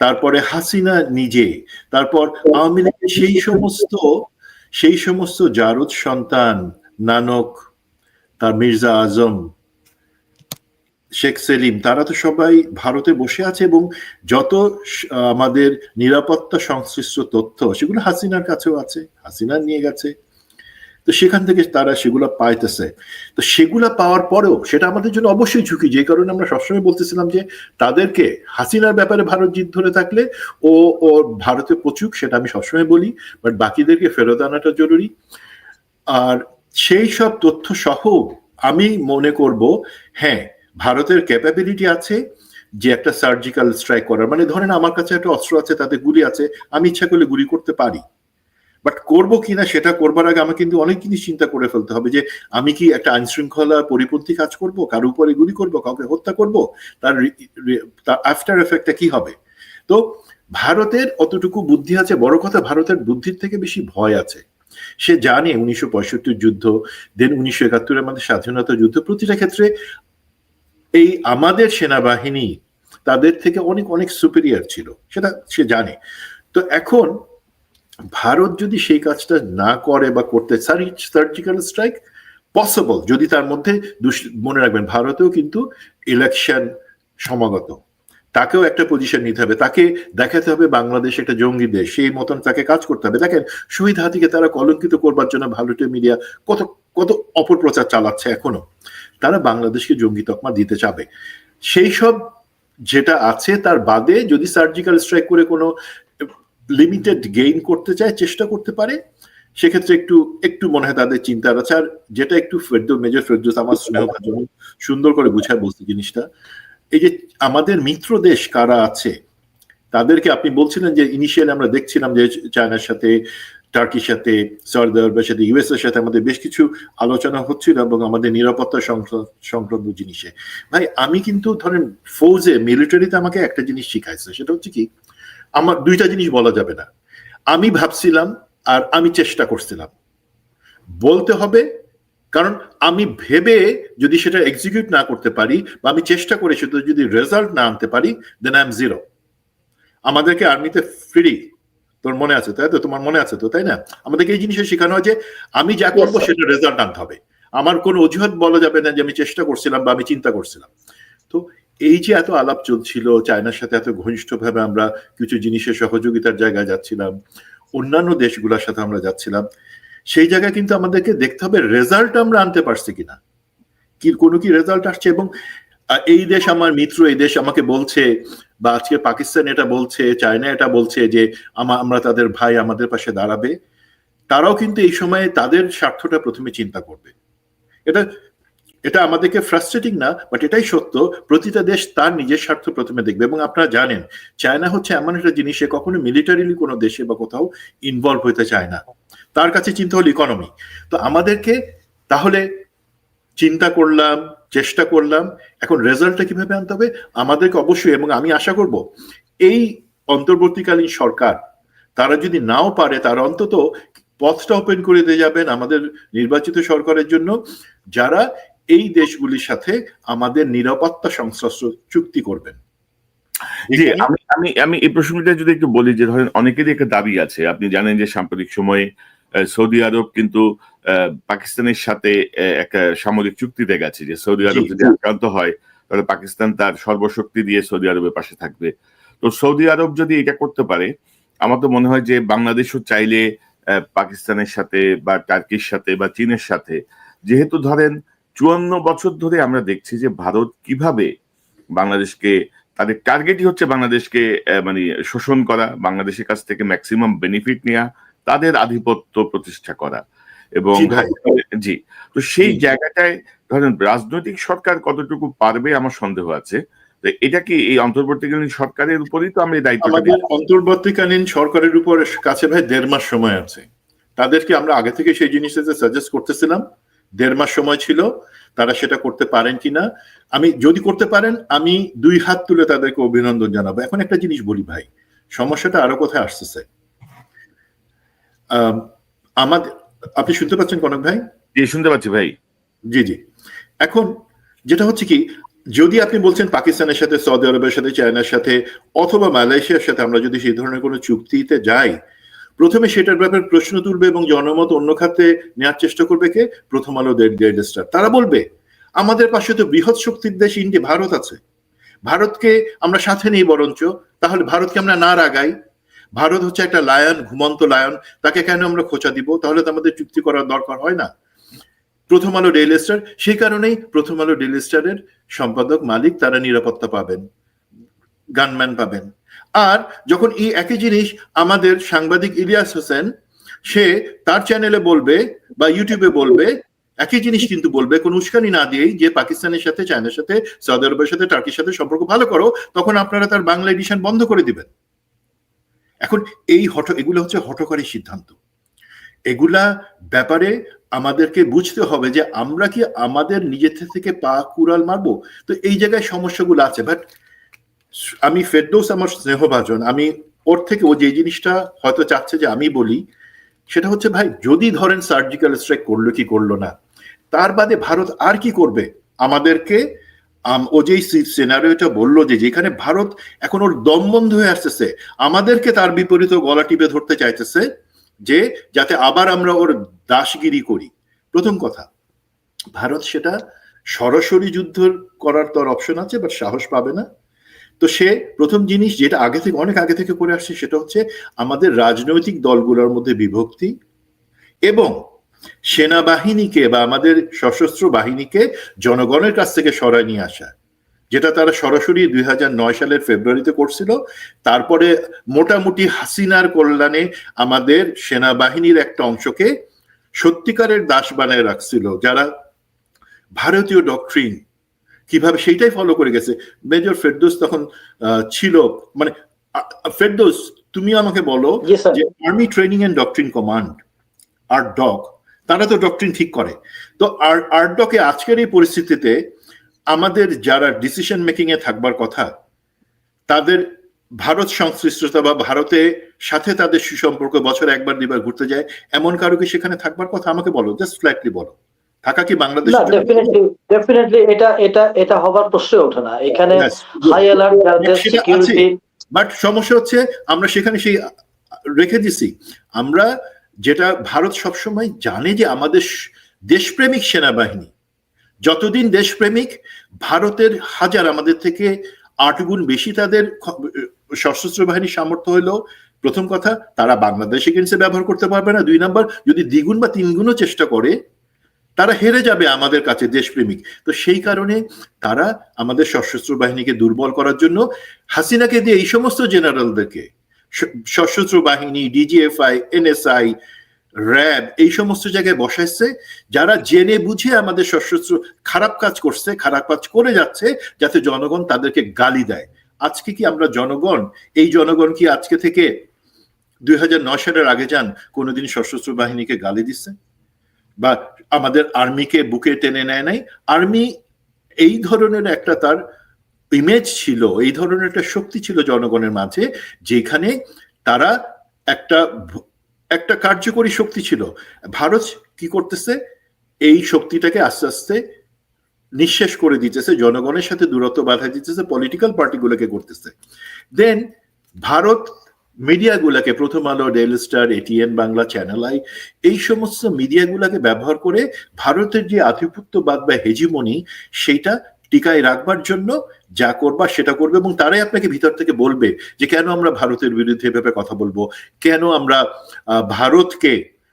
তারপরে হাসিনা নিজে, তারপর আওয়ামী লীগের সেই সমস্ত জারদ সন্তান, নানক, তার মির্জা আজম, শেখ সেলিম, তারা তো সবাই ভারতে বসে আছে, এবং যত আমাদের নিরাপত্তা সংশ্লিষ্ট তথ্য সেগুলো হাসিনার কাছেও আছে, হাসিনা নিয়ে গেছে। তো সেখান থেকে তারা সেগুলো পাইতেছে। তো সেগুলা পাওয়ার পরেও সেটা আমাদের জন্য অবশ্যই ঝুঁকি, যে কারণে আমরা সবসময় বলতেছিলাম যে তাদেরকে, হাসিনার ব্যাপারে ভারত জিদ ধরে থাকলে ও ভারতে পচুক, সেটা আমি সবসময় বলি, বাট বাকিদেরকে ফেরত আনাটা জরুরি। আর সেই সব তথ্য সহ আমি মনে করব, হ্যাঁ, ভারতের ক্যাপাবিলিটি আছে যে একটা সার্জিক্যাল স্ট্রাইক করার। মানে ধরেন আমার কাছে একটা অস্ত্র আছে, তাতে গুলি আছে, আমি ইচ্ছা করলে গুলি করতে পারি, বাট করবো কিনা সেটা করবার আগে আমাকে কিন্তু অনেক জিনিস চিন্তা করে ফেলতে হবে, যে আমি কি একটা আইন শৃঙ্খলা পরিপন্থী কাজ করব, কারো উপরে গুলি করব, কাউকে হত্যা করব, তার আফটার এফেক্টটা কি হবে। তো ভারতের অতটুকু বুদ্ধি আছে। বড় কথা, ভারতের বুদ্ধির থেকে বেশি ভয় আছে। সে জানে 1965 যুদ্ধ, দেন 1971 আমাদের স্বাধীনতা যুদ্ধ, প্রতিটা ক্ষেত্রে এই আমাদের সেনাবাহিনী তাদের থেকে অনেক অনেক সুপিরিয়র ছিল, সেটা সে জানে। তো এখন ভারত যদি সেই কাজটা না করে বা করতে, সার্জিক্যাল স্ট্রাইক পসিবল, যদি তার মধ্যে, মনে রাখবেন ভারতেও কিন্তু ইলেকশন সমাগত, তাকেও একটা পজিশন নিতে হবে, তাকে দেখাতে হবে বাংলাদেশ একটা জঙ্গি দেশ, সেই মতন তাকে কাজ করতে হবে। দেখেন শহীদ হাতিকে তারা কলঙ্কিত করবার জন্য ভারতীয় মিডিয়া কত কত অপপ্রচার চালাচ্ছে এখনো, তারা বাংলাদেশকে জঙ্গি তকমা দিতে চাবে। সেই সব যেটা আছে তার বাদে যদি সার্জিক্যাল স্ট্রাইক করে কোনো লিমিটেড গেইন করতে চায়, চেষ্টা করতে পারে, সেক্ষেত্রে একটু একটু মনে হয় তাদের চিন্তার আছে। আর যেটা একটু মেজর ফেরদৌস আমার স্নেহ সুন্দর করে বুঝায় বলতে জিনিসটা, এই যে আমাদের মিত্র দেশ কারা আছে তাদেরকে, আপনি বলছিলেন যে ইনিশিয়ালি আমরা দেখছিলাম যে চায়নার সাথে, টার্কির সাথে, সৌদি আরবের সাথে, ইউএস এর সাথে আমাদের বেশ কিছু আলোচনা হচ্ছিল, এবং আমাদের নিরাপত্তা সংক্রান্ত জিনিসে। ভাই আমি কিন্তু ধরেন ফৌজে, মিলিটারিতে আমাকে একটা জিনিস শিখাইছে, সেটা হচ্ছে কি, আমার দুইটা জিনিস বলা যাবে না। আমি ভাবছিলাম আর আমি চেষ্টা করছিলাম বলতে হবে, কারণ আমি ভেবে যদি সেটা এক্সিকিউট না করতে পারি, বা আমি চেষ্টা করে সেটা যদি রেজাল্ট না আনতে পারি, দেন আই এম জিরো। আমাদেরকে আর্মিতে ফ্রি, তোর মনে আছে তাই তো, তোমার মনে আছে তো, তাই না? আমাদেরকে এই জিনিসটা শেখানো হয় যে আমি যা করবো সেটা রেজাল্ট আনতে হবে, আমার কোনো অজুহাত বলা যাবে না যে আমি চেষ্টা করছিলাম বা আমি চিন্তা করছিলাম। তো এই যে এত আলাপ চলছিল, চায়নার সাথে এত ঘনিষ্ঠভাবে আমরা কিছু জিনিসের সহযোগিতার জায়গায় যাচ্ছিলাম, অন্যান্য দেশগুলোর সাথে আমরা যাচ্ছিলাম, সেই জায়গায় কিন্তু আমাদেরকে দেখতে হবে রেজাল্ট আমরা আনতে পারছি কিনা, কোনো কি রেজাল্ট আসছে। এবং এই দেশ আমার মিত্র, এই দেশ আমাকে বলছে, বা আজকে পাকিস্তান এটা বলছে, চায়না এটা বলছে যে আমরা তাদের ভাই, আমাদের পাশে দাঁড়াবে, তারাও কিন্তু এই সময়ে তাদের স্বার্থটা প্রথমে চিন্তা করবে। এটা এটা আমাদেরকে ফ্রাস্ট্রেটিং না, বাট এটাই সত্য, প্রতিটা দেশ তার নিজের স্বার্থ প্রথমে দেখবে। এবং আপনারা জানেন চায়না হচ্ছে এমন একটা জিনিস, সে কখনো মিলিটারিলি কোনো দেশে বা কোথাও ইনভলভ হতে চায় না, তার কাছে চিন্তা হলো ইকোনমি। তো আমাদেরকে তাহলে চিন্তা করলাম, চেষ্টা করলাম, এখন রেজাল্টটা কিভাবে আনতে হবে আমাদেরকে অবশ্যই, এবং আমি আশা করব এই অন্তর্বর্তীকালীন সরকার, তারা যদি নাও পারে, তারা অন্তত পথটা ওপেন করে দিয়ে যাবেন আমাদের নির্বাচিত সরকারের জন্য, যারা এই দেশগুলির সাথে আমাদের নিরাপত্তা সংশ্লিষ্ট চুক্তি করবেন। জি, আমি আমি আমি এই প্রসঙ্গটা যদি একটু বলি, যে ধরেন অনেকেরই একটা দাবি আছে। আপনি জানেন যে সাম্প্রতিক সময়ে সৌদি আরব কিন্তু পাকিস্তানের সাথে একটা সামরিক চুক্তিতে গেছে, যে সৌদি আরব যদি আক্রান্ত হয় তাহলে পাকিস্তান তার সর্বশক্তি দিয়ে সৌদি আরবের পাশে থাকবে। তো সৌদি আরব যদি এটা করতে পারে, আমার তো মনে হয় যে বাংলাদেশও চাইলে পাকিস্তানের সাথে বা টার্কির সাথে বা চীনের সাথে, যেহেতু ধরেন 54 বছর ধরে আমরা দেখছি যে ভারত কিভাবে বাংলাদেশকে, তাদের টার্গেটই হচ্ছে বাংলাদেশকে মানে শোষণ করা, বাংলাদেশের কাছ থেকে ম্যাক্সিমাম বেনিফিট নেওয়া, তাদের আধিপত্য প্রতিষ্ঠা করা। এবং জি, তো সেই জায়গাটায় ধরেন রাজনৈতিক সরকার কতটুকু পারবে আমার সন্দেহ আছে। এটা কি এই অন্তর্বর্তীকালীন সরকারের উপরেই তো আমরা এই দায়িত্বটা আমাদের অন্তর্বর্তীকালীন সরকারের উপর কাছে ভাই 1.5 মাস সময় আছে। তাদেরকে আমরা আগে থেকে সেই জিনিসটা সাজেস্ট করতেছিলাম, 1.5 মাস সময় ছিল, তারা সেটা করতে পারেন কিনা। আমি যদি করতে পারেন, আমি 2 হাত তুলে তাদেরকে অভিনন্দন জানাবো। এখন একটা জিনিস বলি ভাই, সমস্যাটা আরো কোথায় আসতেছে। আমাদের, আপনি শুনতে পাচ্ছেন কনক ভাই? জি, শুনতে পাচ্ছি ভাই। জি জি। এখন যেটা হচ্ছে কি, যদি আপনি বলছেন পাকিস্তানের সাথে, সৌদি আরবের সাথে, চায়নার সাথে অথবা মালয়েশিয়ার সাথে আমরা যদি সেই ধরনের কোনো চুক্তিতে যাই, প্রথমে সেটার ব্যাপারে প্রশ্ন তুলবে এবং জনমত অন্য খাতে নেওয়ার চেষ্টা করবে কে? প্রথম আলো, ডেইলি স্টার। তারা বলবে আমাদের পাশে তো বৃহৎ শক্তির দেশ ইন্ডিয়া, ভারত আছে, ভারতকে আমরা সাথে নেই, বরঞ্চ তাহলে ভারতকে আমরা না রাগাই। ভারত হচ্ছে একটা লায়ন, ঘুমন্ত লায়ন, তাকে কেন আমরা খোঁচা দিব? তাহলে তো আমাদের চুক্তি করার দরকার হয় না। প্রথম আলো, ডেইলি স্টার, সেই কারণেই প্রথম আলো, ডেইলি স্টারের সম্পাদক, মালিক, তারা নিরাপত্তা পাবেন, গানম্যান পাবেন। আর যখন এই একই জিনিস আমাদের সাংবাদিক ইলিয়াস হোসেন, সে তার চ্যানেলে বলবে বা ইউটিউবে বলবে, একই জিনিস কিন্তু বলবে কোনো উস্কানি না দিয়েই, যে পাকিস্তানের সাথে, চায়নার সাথে, সৌদি আরবের সাথে, টার্কির সাথে সম্পর্ক ভালো করো, তখন আপনারা তার বাংলা এডিশন বন্ধ করে দিবেন। এখন এগুলো হচ্ছে হঠকারী সিদ্ধান্ত। এগুলা ব্যাপারে আমাদেরকে বুঝতে হবে যে আমরা কি আমাদের নিজের থেকে পা কুড়াল মারবো? তো এই জায়গায় সমস্যাগুলো আছে। বাট আমি ফেরদৌস আমার স্নেহভাজন, আমি ওর থেকে, ও যে জিনিসটা হয়তো চাচ্ছে যে আমি বলি, সেটা হচ্ছে ভাই, যদি ধরেন সার্জিক্যাল স্ট্রাইক করলো কি করলো না, তার বাদে ভারত আর কি করবে আমাদেরকে? ও যেই সিনারিওটা বললো, যে যেখানে ভারত এখন ওর দম বন্ধ হয়ে আসতেছে, আমাদেরকে তার বিপরীতে গলা টিপে ধরতে চাইতেছে, যে যাতে আবার আমরা ওর দাসগিরি করি। প্রথম কথা, ভারত সেটা সরাসরি যুদ্ধ করার তোর অপশন আছে, বাট সাহস পাবে না। তো সে প্রথম জিনিস যেটা আগে থেকে, অনেক আগে থেকে করে আসছে, সেটা হচ্ছে আমাদের রাজনৈতিক দলগুলোর মধ্যে বিভক্তি এবং সেনাবাহিনীকে বা আমাদের সশস্ত্র বাহিনীকে জনগণের কাছ থেকে সরায় নিয়ে আসা, যেটা তারা সরাসরি 2009 সালের ফেব্রুয়ারিতে করছিল। তারপরে মোটামুটি হাসিনার কল্যাণে আমাদের সেনাবাহিনীর একটা অংশকে সত্যিকারের দাস বানায় রাখছিল, যারা ভারতীয় ডক্ট্রিন কিভাবে সেইটাই ফলো করে গেছে। মেজর ফেরদৌস তখন ছিল, মানে ফেরদৌস, তুমি আমাকে বলো যে army training and doctrine command, ARDOC, তারা তো ডক্ট্রিন ঠিক করে। তো আরডকে আজকের এই পরিস্থিতিতে আমাদের যারা ডিসিশন মেকিং এ থাকবার কথা, তাদের ভারত সংশ্লিষ্টতা বা ভারতের সাথে তাদের সুসম্পর্ক, বছরে একবার দুবার ঘুরতে যায়, এমন কারো কি সেখানে থাকবার কথা? আমাকে বলো, জাস্ট ফ্ল্যাটলি বলো, থাকা কি বাংলাদেশ? না, ডেফিনেটলি এটা হবার প্রশ্নই ওঠে না। এখানে হাই অ্যালার্ট, সিকিউরিটি। বাট সমস্যা হচ্ছে আমরা সেখানে সেই রেখে দিছি। আমরা যেটা, ভারত সবসময় জানে যে আমাদের দেশপ্রেমিক সেনাবাহিনী, যতদিন দেশপ্রেমিক, ভারতের হাজার, আমাদের থেকে 8 গুণ বেশি তাদের সশস্ত্র বাহিনীর সামর্থ্য হলো। প্রথম কথা, তারা বাংলাদেশ এগেন্সে ব্যবহার করতে পারবে না। 2 নম্বর, যদি 2 গুণ বা 3 গুণও চেষ্টা করে, তারা হেরে যাবে আমাদের কাছে, দেশপ্রেমিক। তো সেই কারণে তারা আমাদের সশস্ত্র বাহিনীকে দুর্বল করার জন্য হাসিনাকে দিয়ে এই সমস্ত জেনারেলদেরকে, সশস্ত্র বাহিনী, ডিজিএফআই, এনএসআই, র্যাব, এই সমস্ত জায়গায় বসাইছে, যারা জেনে বুঝে আমাদের সশস্ত্র খারাপ কাজ করছে, খারাপ কাজ করে যাচ্ছে, যাতে জনগণ তাদেরকে গালি দেয়। আজকে কি আমরা জনগণ, এই জনগণ কি আজকে থেকে 2009 সালের আগে যান কোনোদিন সশস্ত্র বাহিনীকে গালি দিচ্ছে বা আমাদের আর্মিকে বুকে টেনে নেয় নাই? আর্মি এই ধরনের একটা তার ইমেজ ছিল, এই ধরনের একটা শক্তি ছিল জনগণের মাঝে, যেখানে তারা একটা কার্যকরী শক্তি ছিল। ভারত কি করতেছে? এই শক্তিটাকে আস্তে আস্তে নিঃশেষ করে দিতেছে, জনগণের সাথে দূরত্ব বাধা দিতেছে, পলিটিক্যাল পার্টিগুলোকে করতেছে। দেন ভারত মিডিয়াগুলোকে, প্রথম আলো, daily star, ATN Bangla, channel I, এই সমস্ত মিডিয়াগুলোকে ব্যবহার করে ভারতের যে আধিপত্যবাদ বা হেজিমনি সেইটা টিকায় রাখবার জন্য যা করবা সেটা করবে, এবং তারাই আপনাকে ভিতর থেকে বলবে যে কেন আমরা ভারতের বিরুদ্ধে এভাবে কথা বলবো, কেন আমরা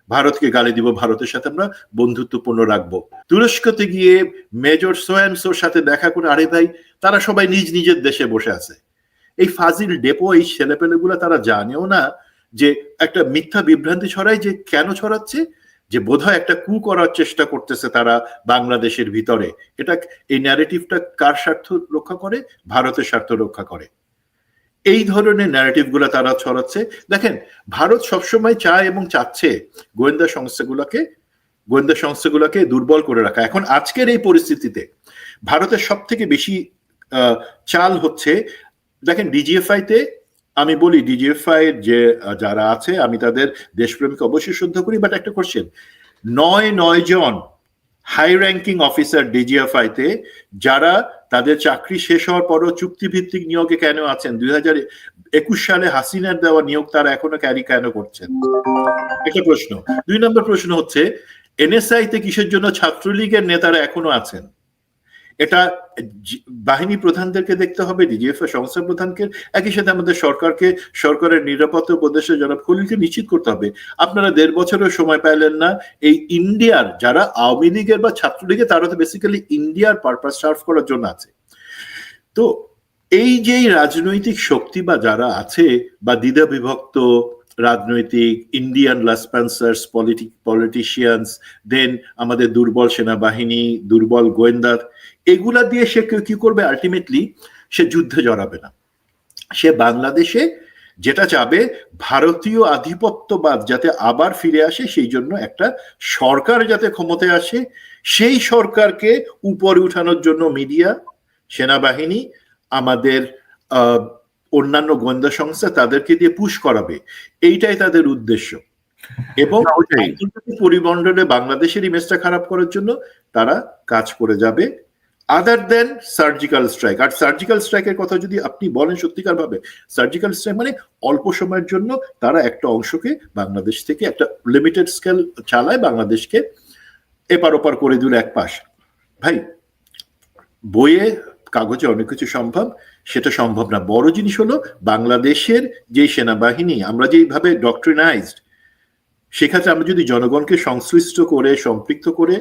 ভারতকে গালি দিব, ভারতের সাথে আমরা বন্ধুত্বপূর্ণ রাখবো। তুরস্কতে গিয়ে মেজর সোয়ানসোর সাথে দেখা করে, আরে ভাই তারা সবাই নিজ নিজের দেশে বসে আছে। এই ফাজিল ডেপো, এই ছেলেপেলেগুলা তারা জানেও না যে একটা মিথ্যা বিভ্রান্তি ছড়ায়, যে কেন ছড়াচ্ছে, যে বোধহয় একটা কু করার চেষ্টা করতেছে তারা বাংলাদেশের ভিতরে। এটা, এই ন্যারেটিভটা কার স্বার্থ রক্ষা করে? ভারতের স্বার্থ রক্ষা করে। এই ধরনের ন্যারেটিভ গুলা তারা ছড়াচ্ছে। দেখেন, ভারত সবসময় চায় এবং চাচ্ছে গোয়েন্দা সংস্থাগুলোকে দুর্বল করে রাখা। এখন আজকের এই পরিস্থিতিতে ভারতের সব থেকে বেশি চাল হচ্ছে, দেখেন ডিজিএফআই তে, আমি বলি ডিজিএফআই যে যারা আছে, আমি তাদের দেশপ্রেমকে অবশ্যই শ্রদ্ধা করি, বাট একটা কোশ্চেন, 9 জন হাই র্যাঙ্কিং অফিসার ডিজিএফআই তে যারা তাদের চাকরি শেষ হওয়ার পরও চুক্তিভিত্তিক নিয়োগে কেন আছেন? 2021 সালে হাসিনার দেওয়া নিয়োগ তারা এখনো ক্যারি কেন করছেন? একটা প্রশ্ন। 2 নম্বর প্রশ্ন হচ্ছে, এনএসআই তে কিসের জন্য ছাত্রলীগের নেতারা এখনো আছেন? এটা বাহিনী প্রধানদেরকে দেখতে হবে, ডিজিএফআই সংস্থা প্রধানকে, একই সাথে আমাদের সরকারের নিরাপত্তা উপদেষ্টা জনাব খলিলকে নিশ্চিত করতে হবে। আপনারা 1.5 বছরের সময় পাইলেন না এই ইন্ডিয়ার যারা আওয়ামী লীগের বা ছাত্রলীগের, তারা তো বেসিক্যালি ইন্ডিয়ার পারপাস সার্ভ করার জন্য আছে। তো এই যে রাজনৈতিক শক্তি বা যারা আছে, বা দ্বিধা বিভক্ত রাজনৈতিক ইন্ডিয়ান লাসপেন্সার্স, পলিটিশিয়ানস, দেন আমাদের দুর্বল সেনাবাহিনী, দুর্বল গোয়েন্দা, এগুলা দিয়ে সে কি করবে? আলটিমেটলি সে যুদ্ধে জড়াবে না। সে বাংলাদেশে যেটা চাবে, ভারতীয় আধিপত্যবাদ যাতে আবার ফিরে আসে, সেই জন্য একটা সরকার যাতে ক্ষমতায় আসে, সেই সরকারকে উপরে উঠানোর জন্য মিডিয়া, সেনাবাহিনী, আমাদের অন্যান্য গোয়েন্দা সংস্থা তাদেরকে দিয়ে পুশ করাবে। এইটাই তাদের উদ্দেশ্য। এবং আন্তর্জাতিক পরিমণ্ডলে বাংলাদেশের ইমেজটা খারাপ করার জন্য তারা কাজ করে যাবে, আদার দেন সার্জিক্যাল স্ট্রাইক। আর সার্জিক্যাল স্ট্রাইকের কথা যদি আপনি বলেন সত্যিকার ভাবে, সার্জিক্যাল স্ট্রাইক মানে অল্প সময়ের জন্য তারা একটা অংশকে বাংলাদেশ থেকে, একটা লিমিটেড স্কেল চালায়, বাংলাদেশকে এপার ওপার করে দিল এক পাশ। ভাই, বইয়ে কাগজে অনেক কিছু সম্ভব, সেটা সম্ভব না। বড় জিনিস হলো বাংলাদেশের যে সেনাবাহিনী, আমরা যেভাবে ডক্ট্রিনাইজড, সেক্ষেত্রে আমরা যদি জনগণকে সংশ্লিষ্ট করে, সম্পৃক্ত করে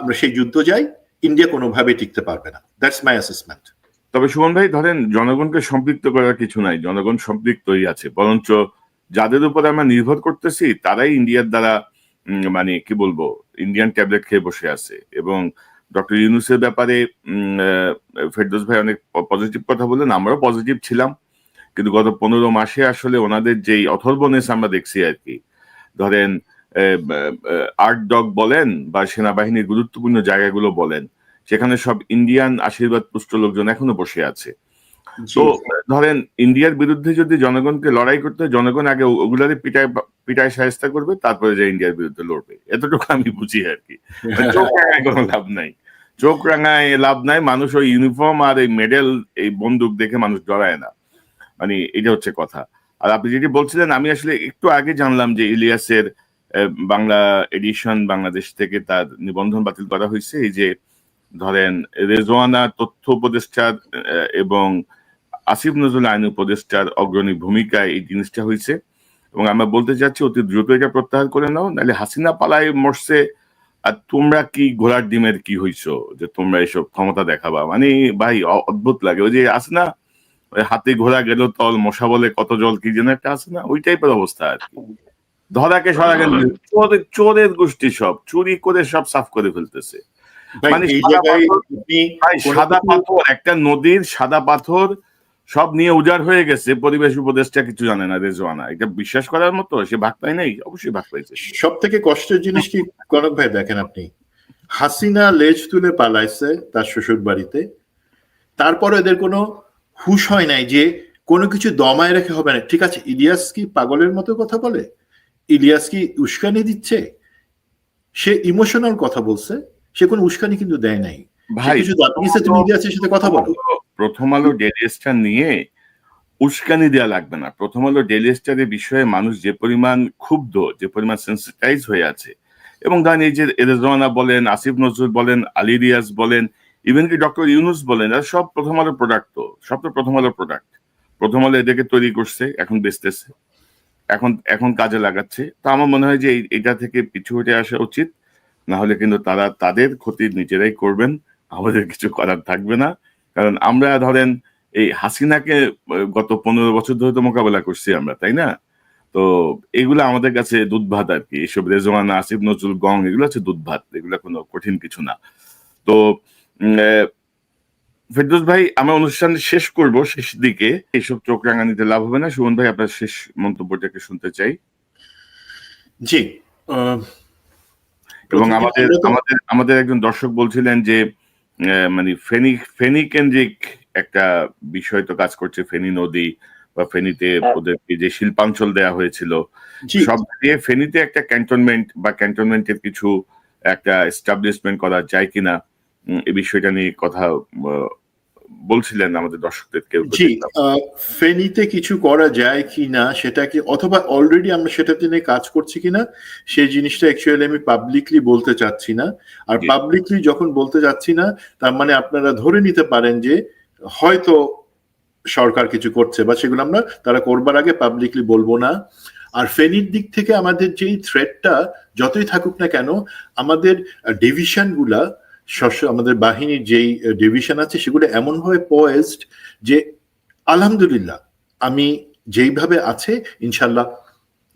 আমরা সেই যুদ্ধ যাই, ইন্ডিয়া কোনোভাবে টিকতে পারবে না। That's my assessment. তবে সুমন ভাই, ধরেন জনগণকে সম্পৃক্ত করার কিছু নাই, জনগণ সম্পৃক্তই আছে, বরঞ্চ যাদের উপর আমরা নির্ভর করতেছি তারাই ইন্ডিয়ার দ্বারা মানে কি বলবো, ইন্ডিয়ান ট্যাবলেট খেয়ে বসে আছে। এবং ডক্টর ইউনূসের ব্যাপারে ফেরদৌস ভাই অনেক পজিটিভ কথা বললেন, আমরাও পজিটিভ ছিলাম, কিন্তু গত 15 মাসে আসলে ওনাদের যেই অথর্বনেস আমরা দেখছি আর কি, ধরেন আর্ট ডগ বলেন বা সেনাবাহিনীর গুরুত্বপূর্ণ জায়গাগুলো বলেন, সেখানে সব ইন্ডিয়ান আশীর্বাদ পুষ্ট লোকজন এখনো বসে আছে। তো ধরেন ইন্ডিয়ার বিরুদ্ধে যদি জনগণকে লড়াই করতে, জনগণ আগে ওগুলারে পিটায় সাহায্য করবে, তারপরে যে ইন্ডিয়ার বিরুদ্ধে লড়বে, এতটুকু আমি বুঝি আর কি। চোখ রাঙায় কোনো লাভ নাই, চোখ রাঙায় লাভ নাই। মানুষ ওই ইউনিফর্ম আর এই মেডেল, এই বন্দুক দেখে মানুষ ডরায় না, মানে এটা হচ্ছে কথা। আর আপনি যেটি বলছিলেন, আমি আসলে একটু আগে জানলাম যে ইলিয়াসের বাংলা এডিশন বাংলাদেশ থেকে তার নিবন্ধন বাতিল করা হয়েছে। এই যে ধরেন রেজওয়ানা তথ্য উপদেষ্টার এবং আসিফ নজরুল আইন উপদেষ্টার অগ্রণী ভূমিকায় এই জিনিসটা হয়েছে, এবং আমরা বলতে চাচ্ছি অতি দ্রুত এটা প্রত্যাহার করে নাও, নাহলে হাসিনা পালায় মরছে আর তোমরা কি ঘোড়ার ডিমের কি হইছো যে তোমরা এসব ক্ষমতা দেখাবা। মানে ভাই অদ্ভুত লাগে। ওই যে আছে না, ওই হাতে ঘোড়া গেল তল, মশা বলে কত জল, কি যেন একটা আছে না, ওই টাইপের অবস্থা আর কি। ধরাকে সরাকে চোরের গোষ্ঠী সব চুরি করে সব সাফ করে ফেলতেছে। মানে সাদা পাথর, একটা নদীর সাদা পাথর সব নিয়ে উজাড় হয়ে গেছে, পরিবেশ উপদেষ্টা কিছু জানে না। রেজওয়ানা, এটা বিশ্বাস করার মতো? সে ভাগ পায় নাই? অবশ্যই ভাগ পাইছে। সব থেকে কষ্টের জিনিস কি কনক ভাই, দেখেন আপনি, হাসিনা লেজ তুলে পালাইছে তার শ্বশুর বাড়িতে, তারপর এদের কোনো হুঁশ হয় নাই যে কোনো কিছু দমায় রেখে হবে না। ঠিক আছে, ইলিয়াস কি পাগলের মতো কথা বলে? ইলিয়াস কি উস্কানি দিচ্ছে? সে ইমোশনাল কথা বলছে, সে কোনো উস্কানি কিন্তু দেয় নাই। ভাই কিছু জাপানিজ মিডিয়ার সাথে কথা বলো। প্রথম আলো ডেইলি স্টার নিয়ে উস্কানি দেওয়া লাগবে না। প্রথম আলো ডেইলি স্টারের বিষয়ে মানুষ যে পরিমাণ ক্ষুব্ধ, যে পরিমাণ সেন্সিটাইজ হয়ে আছে, এবং ধরেন এই যে রেজওয়ানা বলেন, আসিফ নজরুল বলেন, আলী রিয়াজ বলেন, ইভেন কি ডক্টর ইউনুস বলেন, এরা সব প্রথম আলোর প্রোডাক্ট। তো সব তো প্রথম আলোর প্রোডাক্ট। প্রথম আলো এদেরকে তৈরি করছে, এখন বেচতেছে, এখন এখন কাজে লাগাচ্ছে। তো আমার মনে হয় যে এটা থেকে পিছু হটে আসা উচিত। না হলে কিন্তু তারা তাদের ক্ষতি নিজেরাই করবেন, আমাদের কিছু করার থাকবে না। কারণ আমরা ধরেন এই হাসিনাকে গত 15 বছর ধরে তো মোকাবেলা করছি আমরা, তাই না? তো এগুলো আমাদের কাছে দুধ ভাত আর কি। এসব রেজওয়ানা, আসিফ নজরুল, গং, এগুলো হচ্ছে দুধ ভাত, এগুলো কোনো কঠিন কিছু না। তো ফেরদৌস ভাই, আমরা অনুষ্ঠান শেষ করব শেষ দিকে, এইসব চোখ রাঙানিতে লাভ হবে না। সুমন ভাই, আপনার শেষ মন্তব্যটাকে শুনতে চাই। জি, এবং আমাদের আমাদের আমাদের একজন দর্শক বলছিলেন যে মানে ফেনী কেন্দ্রিক একটা বিষয় তো কাজ করছে, ফেনী নদী বা ফেনীতে ওদেরকে যে শিল্পাঞ্চল দেয়া হয়েছিল, সব দিয়ে ফেনীতে একটা ক্যান্টনমেন্ট বা ক্যান্টনমেন্টের কিছু একটা এস্টাবলিশমেন্ট করা যায় কিনা, এই বিষয়টা নিয়ে কথা বলছিলেন আমাদের দর্শকদের কেউ। জি, ফেনীতে কিছু করা যায় কিনা সেটা কি, অথবা অলরেডি আমরা সেটাতে নিয়ে কাজ করছি কিনা, সেই জিনিসটা অ্যাকচুয়ালি আমি পাবলিকলি বলতে চাচ্ছি না। আর পাবলিকলি যখন বলতে যাচ্ছি না, তার মানে আপনারা ধরে নিতে পারেন যে হয়তো সরকার কিছু করছে, বা সেগুলো আমরা তারা করবার আগে পাবলিকলি বলবো না। আর ফেনীর দিক থেকে আমাদের যেই থ্রেটটা যতই থাকুক না কেন, আমাদের ডিভিশন গুলা, আমাদের বাহিনীর যেই ডিভিশন আছে সেগুলো এমনভাবে পয়েজড যে আলহামদুলিল্লাহ আমি যেইভাবে আছে, ইনশাল্লাহ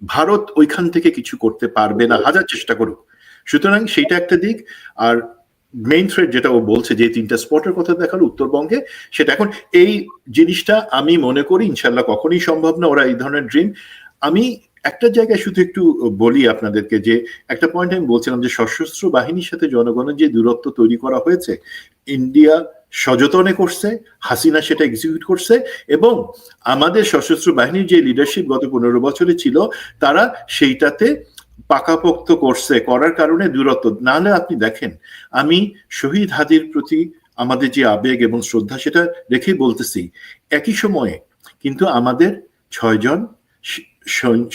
ভারত ওইখান থেকে কিছু করতে পারবে না, হাজার চেষ্টা করুক। সুতরাং সেইটা একটা দিক। আর মেইন থ্রেড যেটা ও বলছে যে 3টা স্পটের কথা দেখালো উত্তরবঙ্গে, সেটা এখন এই জিনিসটা আমি মনে করি ইনশাল্লাহ কখনোই সম্ভব না, ওরা এই ধরনের ড্রিম। আমি একটা জায়গায় শুধু একটু বলি আপনাদেরকে, যে একটা পয়েন্ট আমি বলছিলাম যে সশস্ত্র বাহিনীর সাথে জনগণের যে দূরত্ব তৈরি করা হয়েছে, ইন্ডিয়া সযতনে করছে, হাসিনা সেটা এক্সিকিউট করছে, এবং আমাদের সশস্ত্র বাহিনীর যে লিডারশিপ গত 15 বছরে ছিল, তারা সেইটাতে পাকাপোক্ত করছে, করার কারণে দূরত্ব। নাহলে আপনি দেখেন, আমি শহীদ হাদির প্রতি আমাদের যে আবেগ এবং শ্রদ্ধা সেটা রেখেই বলতেছি, একই সময়ে কিন্তু আমাদের 6 জন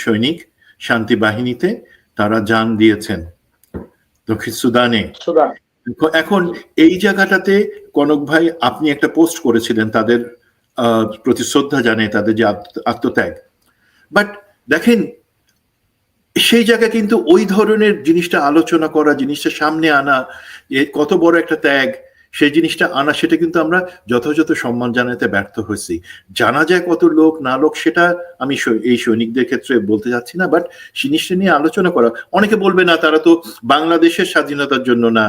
সৈনিক শান্তি বাহিনীতে তারা জান দিয়েছেন দক্ষিণ সুদানে। এখন এই জায়গাটাতে কনক ভাই আপনি একটা পোস্ট করেছিলেন তাদের প্রতি শ্রদ্ধা জানিয়ে, তাদের যে আত্মত্যাগ। বাট দেখেন, সেই জায়গায় কিন্তু ওই ধরনের জিনিসটা আলোচনা করা, জিনিসটা সামনে আনা, কত বড় একটা ত্যাগ, সেই জিনিসটা আনা, সেটা কিন্তু আমরা যথাযথ সম্মান জানাতে ব্যর্থ হয়েছি। জানা যায় কত লোক না লোক সেটা আমি এই সৈনিকদের ক্ষেত্রে বলতে যাচ্ছি না, বাট জিনিসটা নিয়ে আলোচনা করা। অনেকে বলবে না তারা তো বাংলাদেশের স্বাধীনতার জন্য না,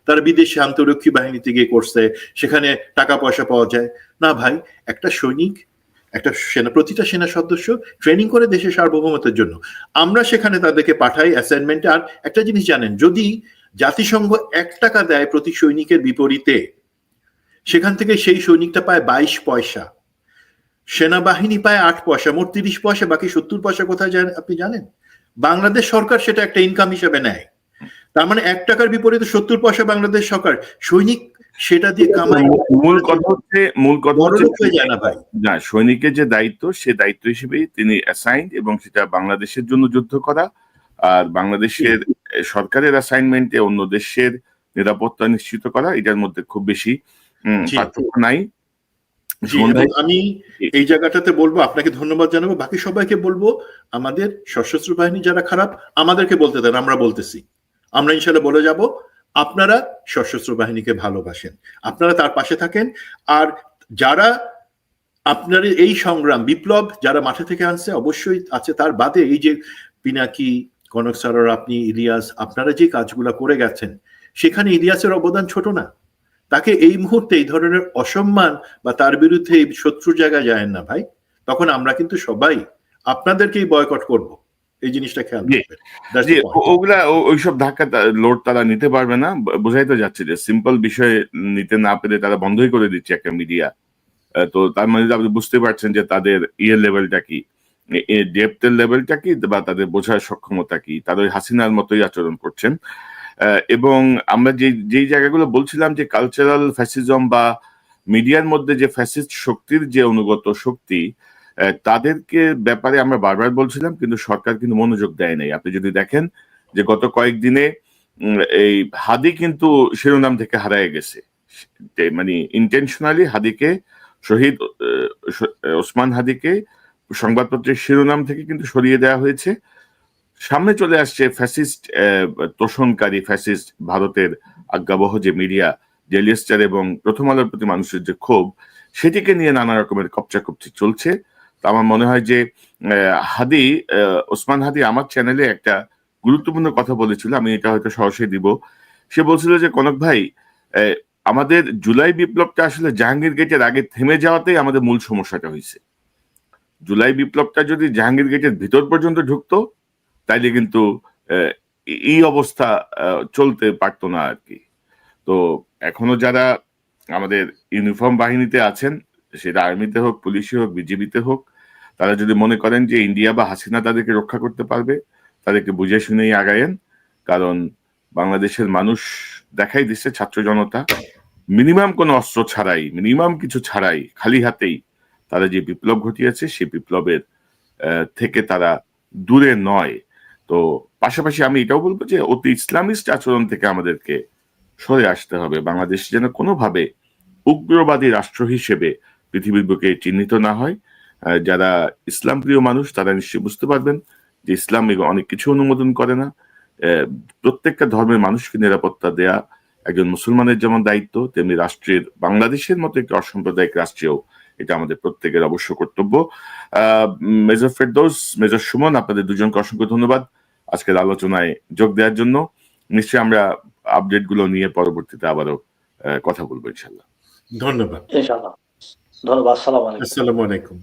তারা বিদেশি আন্তরক্ষী বাহিনীতে গিয়ে করছে, সেখানে টাকা পয়সা পাওয়া যায় না। ভাই, একটা সৈনিক, একটা প্রতিটা সেনা সদস্য ট্রেনিং করে দেশের সার্বভৌমত্বের জন্য, আমরা সেখানে তাদেরকে পাঠাই অ্যাসাইনমেন্টে। আর একটা জিনিস জানেন, যদি জাতিসংঘ 1 টাকা দেয় প্রতি সৈনিকের বিপরীতে, সেখান থেকে সেই সৈনিকটা পায় 22 পয়সা, সেনাবাহিনী পায় 8 পয়সা, মোট 30 পয়সা, বাকি 70 পয়সা কোথায় যায় আপনি জানেন? বাংলাদেশ সরকার সেটা একটা ইনকাম হিসেবে নেয়। তার মানে 1 টাকার বিপরীতে 70 পয়সা বাংলাদেশ সরকার, সৈনিক সেটা দিয়ে কামাই। মূল কথা হচ্ছে যায় না ভাই, না, সৈনিকের যে দায়িত্ব, সে দায়িত্ব হিসেবেই তিনি অ্যাসাইন্ড, এবং সেটা বাংলাদেশের জন্য যুদ্ধ করা। আর বাংলাদেশের সরকারের অ্যাসাইনমেন্টে অন্য দেশের নিরাপত্তা নিশ্চিত করা, এটার মধ্যে খুব বেশি পার্থক্য নাই। আমি এই জায়গাটাতে বলবো, আপনাকে ধন্যবাদ জানাবো, বাকি সবাইকে বলবো আমাদের সশস্ত্র বাহিনী যারা খারাপ আমাদেরকে বলতে দেন, আমরা বলতেছি, আমরা ইনশাল্লাহ বলে যাব আপনারা সশস্ত্র বাহিনীকে ভালোবাসেন, আপনারা তার পাশে থাকেন। আর যারা আপনার এই সংগ্রাম বিপ্লব যারা মাঠে থেকে আনছে অবশ্যই আছে, তার বাদে এই যে পিনাকি, কনক স্যার, আপনি, ইলিয়াস, আপনারা যে কাজগুলো করে গেছেন, সেখানে ইলিয়াসের অবদান ছোট না। তাকে এই মুহূর্তে এই ধরনের অসম্মান বা তার বিরুদ্ধে শত্রুর জায়গায় যায় না ভাই, তখন আমরা কিন্তু সবাই আপনাদেরকেই বয়কট করব, এই জিনিসটা খেয়াল রাখবেন। ওগুলা ওইসব ধাক্কা লোড তারা নিতে পারবে না, বোঝাই তো যাচ্ছে যে সিম্পল বিষয় নিতে না পেরে তারা বন্ধই করে দিচ্ছে একটা মিডিয়া। তো তার মানে আপনি বুঝতে পারছেন যে তাদের লেভেলটা কি, ডেপথের লেভেলটা কি, বা তাদের বোঝার সক্ষমতা কি। তারা ওই হাসিনার মতোই আচরণ করছেন। এবং আমরা যেই জায়গাগুলো বলছিলাম যে কালচারাল ফ্যাসিজম বা মিডিয়ার মধ্যে যে ফ্যাসিস্ট শক্তির যে অনুগত শক্তি, তাদেরকে ব্যাপারে আমরা বারবার বলছিলাম, কিন্তু সরকার কিন্তু মনোযোগ দেয় নাই। আপনি যদি দেখেন যে গত কয়েকদিনে এই হাদি কিন্তু শিরোনাম থেকে হারায় গেছে, মানে ইন্টেনশনালি হাদিকে শহীদ ওসমান হাদিকে সংবাদপত্রের শিরোনাম থেকে কিন্তু সরিয়ে দেওয়া হয়েছে। সামনে চলে আসছে ফ্যাসিস্ট তোষণকারী ফ্যাসিস্ট ভারতের আজ্ঞাবহ যে মিডিয়া, জেলিয়েস্টার এবং প্রথম আলোর প্রতি মানুষের যে ক্ষোভ, সেটিকে নিয়ে নানা রকমের কপচাকপচি চলছে। তো আমার মনে হয় যে হাদি, ওসমান হাদি আমার চ্যানেলে একটা গুরুত্বপূর্ণ কথা বলেছিল, আমি এটা হয়তো সরাসরি দিব। সে বলছিল যে কনক ভাই, আমাদের জুলাই বিপ্লবটা আসলে জাহাঙ্গীর গেটের আগে থেমে যাওয়াতেই আমাদের মূল সমস্যাটা হয়েছে। জুলাই বিপ্লবটা যদি জাহাঙ্গীর গেটের ভিতর পর্যন্ত ঢুকতো, তাইলে কিন্তু এই অবস্থা চলতে পারতো না আর কি। তো এখনো যারা আমাদের ইউনিফর্ম বাহিনীতে আছেন, সেটা আর্মিতে হোক, পুলিশে হোক, বিজিবিতে হোক, তারা যদি মনে করেন যে ইন্ডিয়া বা হাসিনা তাদেরকে রক্ষা করতে পারবে, তাদেরকে বুঝে শুনেই আগায়েন। কারণ বাংলাদেশের মানুষ দেখাই দিচ্ছে, ছাত্র জনতা মিনিমাম কোনো অস্ত্র ছাড়াই, মিনিমাম কিছু ছাড়াই, খালি হাতেই তারা যে বিপ্লব ঘটিয়েছে, সেই বিপ্লবের থেকে তারা দূরে নয়। তো পাশাপাশি আমি এটাও বলবো যে অতি ইসলামিস্ট আচরণ থেকে আমাদেরকে সরে আসতে হবে। বাংলাদেশ যেন কোনোভাবে উগ্রবাদী রাষ্ট্র হিসেবে পৃথিবীর বুকে চিহ্নিত না হয়। যারা ইসলাম প্রিয় মানুষ তারা নিশ্চয়ই বুঝতে পারবেন যে ইসলাম অনেক কিছু অনুমোদন করে না। প্রত্যেকটা ধর্মের মানুষকে নিরাপত্তা দেয়া একজন মুসলমানের যেমন দায়িত্ব, তেমনি রাষ্ট্রের, বাংলাদেশের মতো একটি অসাম্প্রদায়িক রাষ্ট্রেও এটা আমাদের প্রত্যেকের অবশ্য কর্তব্য। মেজর ফেরদৌস, মেজর সুমন, আপনাদের দুজনকে অসংখ্য ধন্যবাদ আজকের আলোচনায় যোগ দেওয়ার জন্য। নিশ্চয়ই আমরা আপডেট গুলো নিয়ে পরবর্তীতে আবারও কথা বলবো ইনশাল্লাহ। ধন্যবাদ। ইনশাআল্লাহ, ধন্যবাদ। আসসালামু আলাইকুম। আসসালামু আলাইকুম।